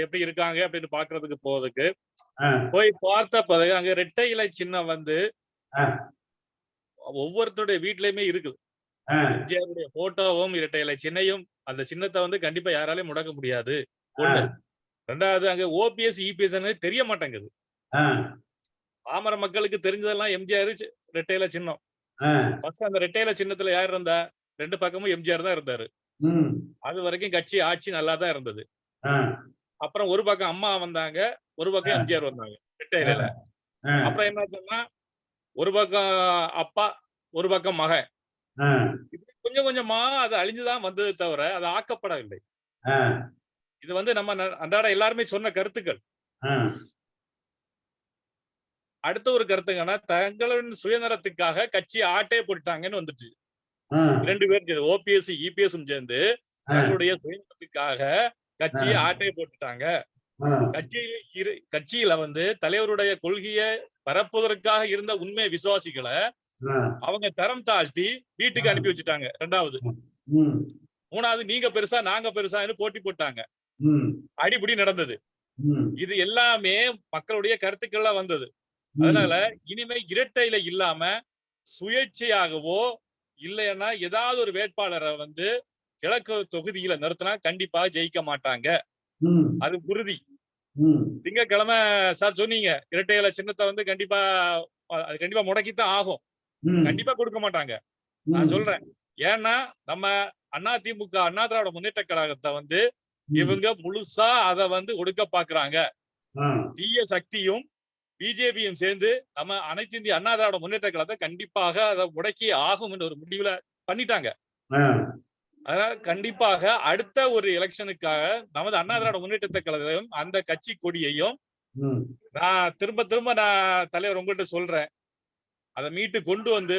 எப்படி இருக்காங்க அப்படின்னு பாக்குறதுக்கு போறதுக்கு போய் பார்த்த பிறகு அங்க இரட்டை இலை சின்னம் வந்து ஒவ்வொருத்தருடைய வீட்லயுமே இருக்குது. எம்ஜிஆருடைய போட்டோவும் இரட்டை இலை சின்னையும், அந்த சின்னத்தை வந்து கண்டிப்பா யாராலையும் முடக்க முடியாது. ஒண்ணு. ரெண்டாவது, அங்க ஓபிஎஸ் இபிஎஸ் தெரிய மாட்டேங்குது. பாமர மக்களுக்கு தெரிஞ்சதெல்லாம் எம்ஜிஆர் இரட்டை இலை சின்னம். அந்த இரட்டை இலை சின்னத்துல யார் இருந்தா? ரெண்டு பக்கமும் எம்ஜிஆர் தான் இருந்தாரு. அது வரைக்கும் கட்சி ஆட்சி நல்லா தான் இருந்தது. அப்புறம் ஒரு பக்கம் அம்மா வந்தாங்க, ஒரு பக்கம் எம்ஜிஆர் வந்தாங்க இரட்டை இலையில. அப்புறம் என்ன சொன்னா, ஒரு பக்கம் அப்பா, ஒரு பக்கம் மகன். கொஞ்சம் கொஞ்சமா அது அழிஞ்சுதான் வந்தது தவிர அது ஆக்கப்படவில்லை. இது வந்து நம்ம அன்றாட எல்லாருமே சொன்ன கருத்துக்கள். அடுத்த ஒரு கருத்துங்கன்னா, தங்களின் சுயநலத்துக்காக கட்சி ஆட்டே போட்டாங்கன்னு வந்துட்டு ரெண்டு பேரும் ஓபிஎஸ் இபிஎஸ் சேர்ந்து தங்களுடைய சுயநலத்துக்காக கட்சியை ஆட்டை போட்டுட்டாங்க. கட்சியில வந்து தலைவருடைய கொள்கையை பரப்புவதற்காக இருந்த உண்மை விசுவாசிகளை அவங்க தரம் தாழ்த்தி வீட்டுக்கு அனுப்பி வச்சுட்டாங்க. ரெண்டாவது. மூணாவது, நீங்க பெருசா நாங்க பெருசான்னு போட்டி போட்டாங்க. அடிபடி நடந்தது. இது எல்லாமே மக்களுடைய கருத்துக்கள்ல வந்தது. அதனால இனிமே இரட்டையில இல்லாம சுயேட்சையாகவோ இல்லைன்னா ஏதாவது ஒரு வேட்பாளரை வந்து கிழக்கு தொகுதியில நிறுத்தினா கண்டிப்பா ஜெயிக்க மாட்டாங்க. அது உறுதி. திங்கட்கிழமை சார் சொன்னீங்க இரட்டையில சின்னத்தை வந்து கண்டிப்பா அது கண்டிப்பா முடக்கித்தான் ஆகும். கண்டிப்பா கொடுக்க மாட்டாங்க. நான் சொல்றேன். ஏன்னா நம்ம அதிமுக, அண்ணா திராவிட முன்னேற்ற கழகத்தை வந்து இவங்க முழுசா அதை வந்து ஒடுக்க பாக்குறாங்க. தீய சக்தியும் பிஜேபியும் சேர்ந்து நம்ம அனைத்து இந்திய அண்ணா திராவிட முன்னேற்ற கழகத்தை கண்டிப்பாக அதை முடக்கி ஆகும் என்ற ஒரு முடிவுல பண்ணிட்டாங்க. அதனால கண்டிப்பாக அடுத்த ஒரு எலெக்ஷனுக்காக நமது அண்ணா திராவிட முன்னேற்ற கழகம் அந்த கட்சி கொடியையும் நான் திரும்ப நான் தலைவர் உங்கள்கிட்ட சொல்றேன், அதை மீட்டு கொண்டு வந்து,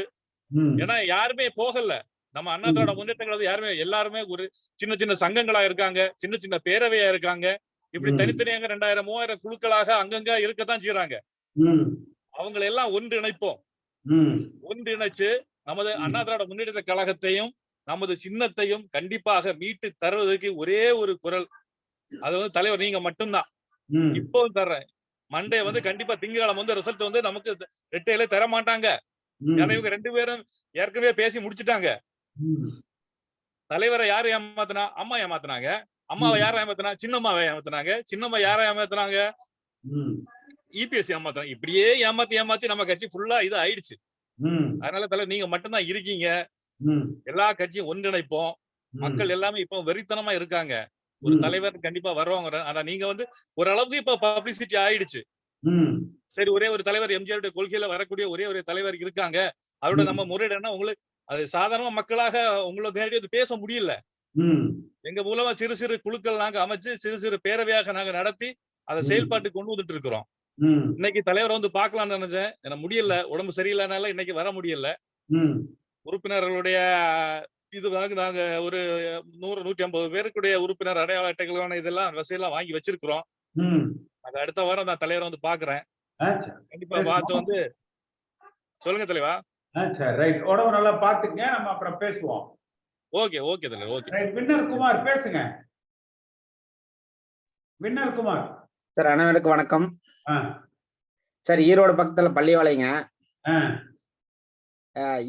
ஏன்னா யாருமே போகல. நம்ம அண்ணா திராவிட முன்னேற்ற கழகம் யாருமே, எல்லாருமே ஒரு சின்ன சின்ன சங்கங்களா இருக்காங்க, சின்ன சின்ன பேரவையா இருக்காங்க. இப்படி தனித்தனியாக 2000 3000 குழுக்களாக அங்கங்க இருக்கத்தான் செய்யறாங்க. அவங்களை எல்லாம் ஒன்றிணைப்போம். ஒன்றிணைச்சு நமது அண்ணா திராவிட முன்னேற்ற கழகத்தையும் நமது சின்னத்தையும் கண்டிப்பாக மீட்டு தருவதற்கு ஒரே ஒரு குரல், அது வந்து தலைவர் நீங்க மட்டும்தான். இப்போ தர்றேன். மண்டே வந்து கண்டிப்பா திங்கட்கிழமை வந்து ரிசல்ட் வந்து நமக்கு ரெட்டையில தர மாட்டாங்க. ஏன்னா இவங்க 2 பேரும் ஏற்கனவே பேசி முடிச்சுட்டாங்க. தலைவரை யாரு ஏமாத்தினா? அம்மா ஏமாத்தினாங்க. அம்மாவை யாரை ஏமாத்தினா? சின்னம்மாவை ஏமாத்தினாங்க. சின்னம்மா யாரை ஏமாத்தினாங்க? இபிஎஸ் ஏமாத்தினாங்க. இப்படியே ஏமாத்தி நம்ம கட்சி ஃபுல்லா இது ஆயிடுச்சு. அதனால தலைவர் நீங்க மட்டும்தான் இருக்கீங்க. எல்லா கட்சியும் ஒன்றிணைப்போம். மக்கள் எல்லாமே இப்போ வெறித்தனமா இருக்காங்க. ஒரு தலைவர் கண்டிப்பா வருவாங்க. ஆனா நீங்க வந்து ஓரளவுக்கு இப்ப பப்ளிசிட்டி ஆயிடுச்சு. சரி, ஒரே ஒரு தலைவர் எம்ஜிஆருடைய கொள்கையில வரக்கூடிய ஒரே ஒரு தலைவர் இருக்காங்க. அவரோட நம்ம முறையிடனா உங்களுக்கு அது சாதாரண மக்களாக உங்களை நேரடியாக பேச முடியல. எங்க மூலமா சிறு சிறு குழுக்கள் நாங்க அமைச்சு சிறு சிறு பேரவையாக நாங்க நடத்தி அதை செயல்பாட்டுக்கு கொண்டு வந்துட்டு இருக்கிறோம். இன்னைக்கு தலைவர் வந்து பார்க்கலாம்னு நினைச்சேன். எனக்கு முடியல, உடம்பு சரியில்லைனால இன்னைக்கு வர முடியல. உறுப்பினர்களுடைய இது நாங்க ஒரு 100-150 பேருக்குடைய உறுப்பினர் அடையாள அட்டைகளான இதெல்லாம் வசதியெல்லாம் வாங்கி வச்சிருக்கிறோம். அது அடுத்த வாரம் நான் தலைவரை வந்து பாக்குறேன். கண்டிப்பா பார்த்து வந்து சொல்லுங்க தலைவா. சரி, ரைட். உடம்பு நல்லா பாத்துங்க, நம்ம அப்புறம் பேசுவோம். ஓகே தலைவர். ஓகே. வின்னர் குமார் பேசுங்க. வின்னர் குமார் சார், அனைவருக்கும் வணக்கம். சார், ஈரோடு பக்கத்துல பள்ளிவாளையங்க.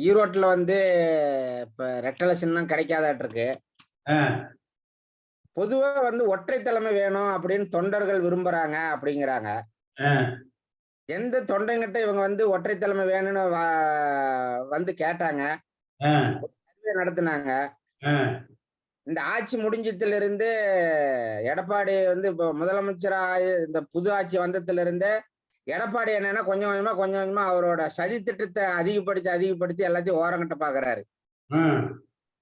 ஈரோட்டுல வந்து இப்ப ரெட்டலை சின்னம் கிடைக்காதாட்டு இருக்கு. பொதுவா வந்து ஒற்றை தலைமை வேணும் அப்படின்னு தொண்டர்கள் விரும்புறாங்க அப்படிங்கிறாங்க. எந்த தொண்டைங்கிட்ட இவங்க வந்து ஒற்றை தலைமை வேணும்னு வந்து கேட்டாங்க, நடத்தினாங்க. இந்த ஆட்சி முடிஞ்சதுல இருந்து எடப்பாடி வந்து இப்போ முதலமைச்சரா இந்த புது ஆட்சி வந்ததுல இருந்து எடப்பாடி என்னன்னா கொஞ்சம் கொஞ்சமா அவரோட சதி திட்டத்தை அதிகப்படுத்தி எல்லாத்தையும் ஓரங்கட்ட பாக்குறாரு.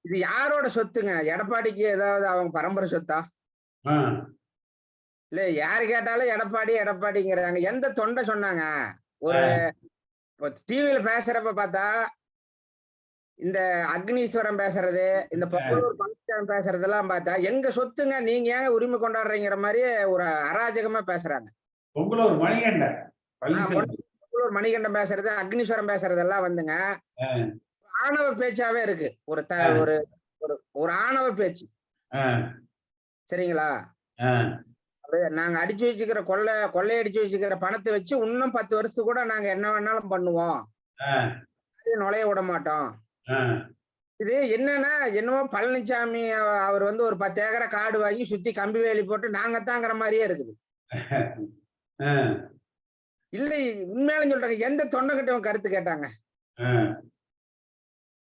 இது யாரோட சொத்துங்க? எடப்பாடிக்கு ஏதாவது அவங்க பரம்பரை சொத்தா? இல்ல, யாரு கேட்டாலும் எடப்பாடிங்கிறாங்க. எந்த தொண்டை சொன்னாங்க? ஒரு டிவியில பேசுறப்ப பார்த்தா இந்த அக்னீஸ்வரம் பேசுறது, இந்த பொங்கலூர் பழனிசாமி பேசுறதெல்லாம் பார்த்தா எங்க சொத்துங்க, நீங்க ஏன் உரிமை கொண்டாடுறீங்கிற மாதிரி ஒரு அராஜகமா பேசுறாங்க. பொங்கலூர் மணிகண்டன் பேசுறது, அக்னீஸ்வரம் பேசுறதெல்லாம் வந்துங்க ஆணவ பேச்சாவே இருக்கு. ஒரு ஆணவ பேச்சு. சரிங்களா? நாங்க அடிச்சு வச்சுக்கிற கொள்ளையடிச்சு வச்சுக்கிற பணத்தை வச்சு இன்னும் 10 வருஷத்துக்கு கூட நாங்க என்ன வேணாலும் பண்ணுவோம், நுழைய விட மாட்டோம். இது என்னமோ பழனிசாமி அவர் வந்து ஒரு 10 ஏக்கரை காடு வாங்கி சுத்தி கம்பி வேலி போட்டு நாங்க தாங்கிற மாதிரியே இருக்குது. இல்ல, உண்மையாலும் சொல்றாங்க. எந்த தொண்டைகிட்ட கருத்து கேட்டாங்க?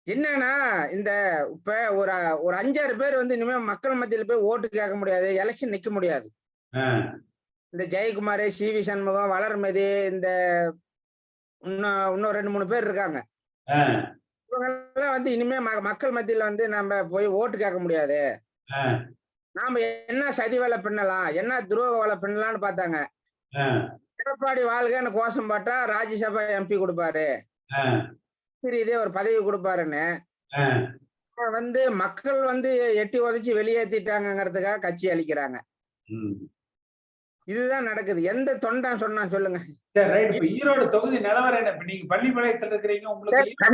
என்னன்னா, இந்த இப்ப ஒரு 5-6 பேர் வந்து இனிமே மக்கள் மத்தியில போய் ஓட்டு கேட்க முடியாது, எலெக்ஷன் நிக்க முடியாது. இந்த ஜெயக்குமார், சிவி சண்முகம், வளர்மதி, இந்த இன்னும் 2-3 பேர் இருக்காங்க. இவங்க எல்லாம் வந்து இனிமே மக்கள் மத்தியில வந்து நம்ம போய் ஓட்டு கேட்க முடியாது. நாம என்ன சதி வேலை பண்ணலாம், என்ன துரோக வேலை பண்ணலாம்னு பார்த்தாங்க. எடப்பாடி வாழ்கன்னு கோஷம் பாட்டா ராஜ்யசபா எம்பி கொடுப்பாரு, சரி இதே ஒரு பதவி கொடுப்பாருன்னு வந்து மக்கள் வந்து எட்டி உதைச்சு வெளியேற்றிட்டாங்கிறதுக்காக கட்சி அளிக்கிறாங்க. இதுதான் நடக்குது. எந்த தொண்டன் சொன்னா சொல்லுங்க. ஈரோடு தொகுதி நிலவரம் என்ன? நீங்க பள்ளிப்பாளையத்துல இருக்கிறீங்க, உங்களுக்கு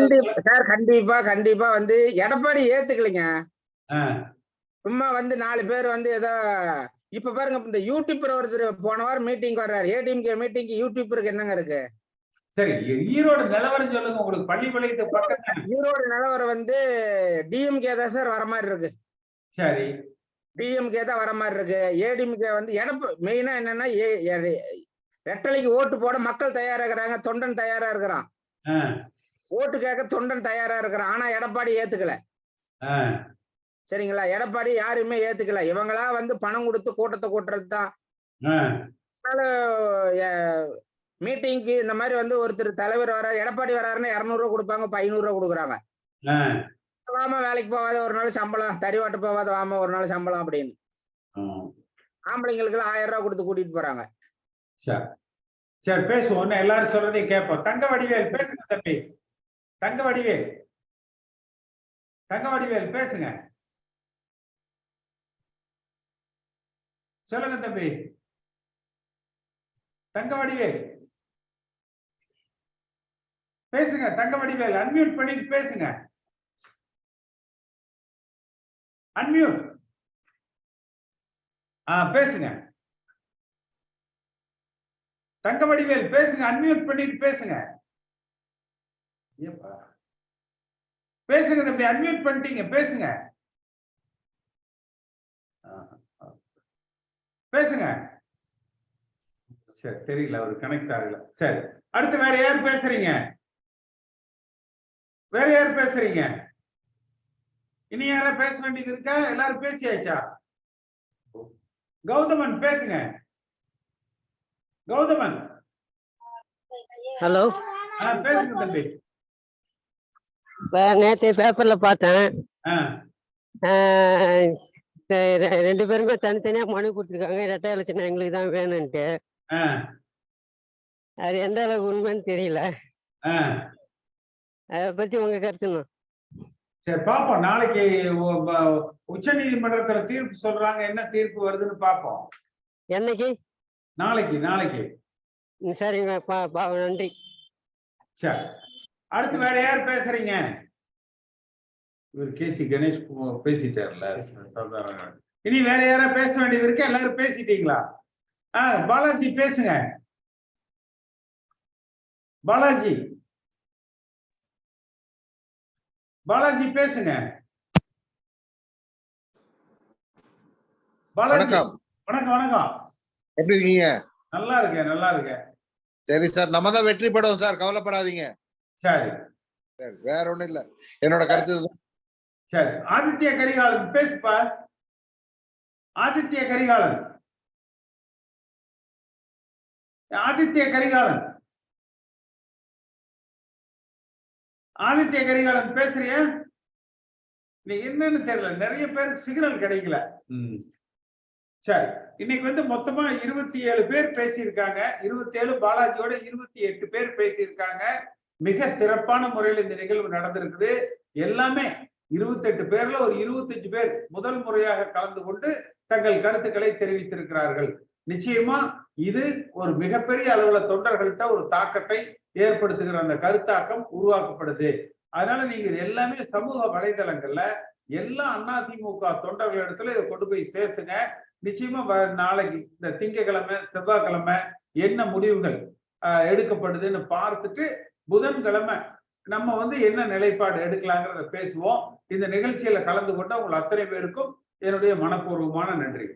கண்டிப்பா வந்து எடப்பாடி ஏத்துக்கலைங்க. சும்மா வந்து 4 பேர் வந்து ஏதோ இப்ப பாருங்க, இந்த யூடியூபர் ஒருத்தர் போன வாரம் மீட்டிங் வர்றாரு. ஏடிஎம்கே மீட்டிங் யூடியூபருக்கு என்னங்க இருக்கு? சரி, ஈரோடு நிலவரம் சொல்லுங்க. உங்களுக்கு பள்ளிப்பாளையத்து பக்கத்துல ஈரோடு நிலவரம் வந்து டிஎம்கே தான் சார் வர மாதிரி இருக்கு. சரி, டிஎம்கே தான் வர மாதிரி இருக்கு. ஏடிஎம்கே வந்து மெயினா என்னன்னா ரெட்டலைக்கு ஓட்டு போட மக்கள் தயாரா இருக்கிறாங்க, தொண்டன் தயாரா இருக்கிறான். ஓட்டு கேட்க தொண்டன் தயாரா இருக்கிறான். ஆனா எடப்பாடி ஏத்துக்கல. சரிங்களா? எடப்பாடி யாருமே ஏத்துக்கல. இவங்களா வந்து பணம் கொடுத்து கூட்டத்தை கூட்டுறது தான். மீட்டிங்க்கு இந்த மாதிரி வந்து ஒருத்தர் தலைவர் வர்றாரு, எடப்பாடி வர்றாருன்னா 200 ரூபா கொடுப்பாங்க, 500 ரூபா கொடுக்குறாங்க. வாமா வேலைக்கு போவாத ஒரு நாள் சம்பளம், தறிவாட்டு போவாத வாமா ஒரு நாள் சம்பளம் அப்படின்னு. ஆம்பளைங்களுக்கு 1000 ரூபா கொடுத்து கூட்டிட்டு போறாங்க. சரி, பேசுவோம். எல்லாரும் சொல்றதையும் கேட்போம். தங்க வடிவேல் பேசுங்க தம்பி. தங்க வடிவேல் பேசுங்க. சொல்லுங்க தம்பி. தங்க வடிவேல் பேசுங்க. தங்க வடிவேல் அன்மியூட் பண்ணிட்டு பேசுங்க. அன்மியூட். பேசுங்க. தங்க வடிவேல் பேசுங்க. அன்மியூட் பண்ணிட்டு பேசுங்க. ஏப்பா பேசுங்க தம்பி, அன்மியூட் பண்ணிட்டீங்க, பேசுங்க பேசுங்க. சரி, தெரியல, அவர் கனெக்ட் ஆகல. சரி, அடுத்து வேற யார் பேசுறீங்க? வேற யார் பேசுறீங்க? இனி யாரா பேச வேண்டியது இருக்கா? எல்லாரும் பேசியாச்சா? கௌதமன் பேசுங்க. கௌதமன். ஹலோ, பேசுங்க தம்பி. நேற்று பேப்பர்ல பார்த்தேன், ரெண்டு பேருமே தனித்தனியா மனு கொடுத்துருக்காங்க, இரட்டை இலட்சணம் எங்களுக்கு தான் வேணும்ட்டு. அது எந்த அளவுக்கு உண்மைன்னு தெரியல. அதை பத்தி உங்க கருத்துண்ணா? சரி, பாப்போம். நாளைக்கு உச்ச நீதிமன்றத்துல தீர்ப்பு சொல்றாங்க, என்ன தீர்ப்பு வருதுன்னு பாப்போம். என்னைக்கு? நாளைக்கு. நாளைக்கு. சரிங்க, நன்றி. சரி, அடுத்து வேற யார் பேசுறீங்க? இவர் கேசி கணேஷ் பேசிட்டார்ல. இனி வேற யாரா பேச வேண்டியது இருக்கு? எல்லாரும் பேசிட்டீங்களா? பாலாஜி பேசுங்க. பாலாஜி, பாலாஜி பேசுங்க. பாலாஜி, வணக்கம். வணக்கம். வணக்கம், எப்படி இருக்கீங்க? நல்லா இருக்கேன், நல்லா இருக்கேன். சரி சார், நம்ம தான் வெற்றி பெறுவோம் சார், கவலைப்படாதீங்க. சரி சரி, வேற ஒண்ணும் இல்ல, என்னோட கருத்து இதுதான். சரி, ஆதித்ய கரிகாலன் பேசுப்பா. ஆதித்ய கரிகாலன், ஆதித்ய கரிகாலன், ஆதித்ய கரிகாலன் பேசுறியா? நீ என்னன்னு தெரியல, நிறைய பேருக்கு சிக்னல் கிடைக்கல. சரி, இன்னைக்கு வந்து மொத்தமா 27 பேர் பேசியிருக்காங்க. 27 பாலாஜியோட 28 பேர் பேசியிருக்காங்க. மிக சிறப்பான முறையில் இந்த நிகழ்வு நடந்திருக்குது. எல்லாமே 28 பேர்ல ஒரு 25 பேர் முதல் முறையாக கலந்து கொண்டு தங்கள் கருத்துக்களை தெரிவித்திருக்கிறார்கள். நிச்சயமா இது ஒரு மிகப்பெரிய அளவுல தொண்டர்கள்ட்ட ஒரு தாக்கத்தை ஏற்படுத்துகிற அந்த கருத்தாக்கம் உருவாக்கப்படுது. அதனால நீங்க இது எல்லாமே சமூக வலைதளங்கள்ல எல்லா அதிமுக தொண்டர்கள் இடத்துல இதை கொண்டு போய் சேர்த்துங்க. நிச்சயமா நாளைக்கு இந்த திங்கட்கிழமை செவ்வாய்க்கிழமை என்ன முடிவுகள் எடுக்கப்படுதுன்னு பார்த்துட்டு புதன்கிழமை நம்ம வந்து என்ன நிலைப்பாடு எடுக்கலாங்கிறத பேசுவோம். இந்த நிகழ்ச்சியில கலந்து கொண்ட உங்கள் அத்தனை பேருக்கும் என்னுடைய மனப்பூர்வமான நன்றி.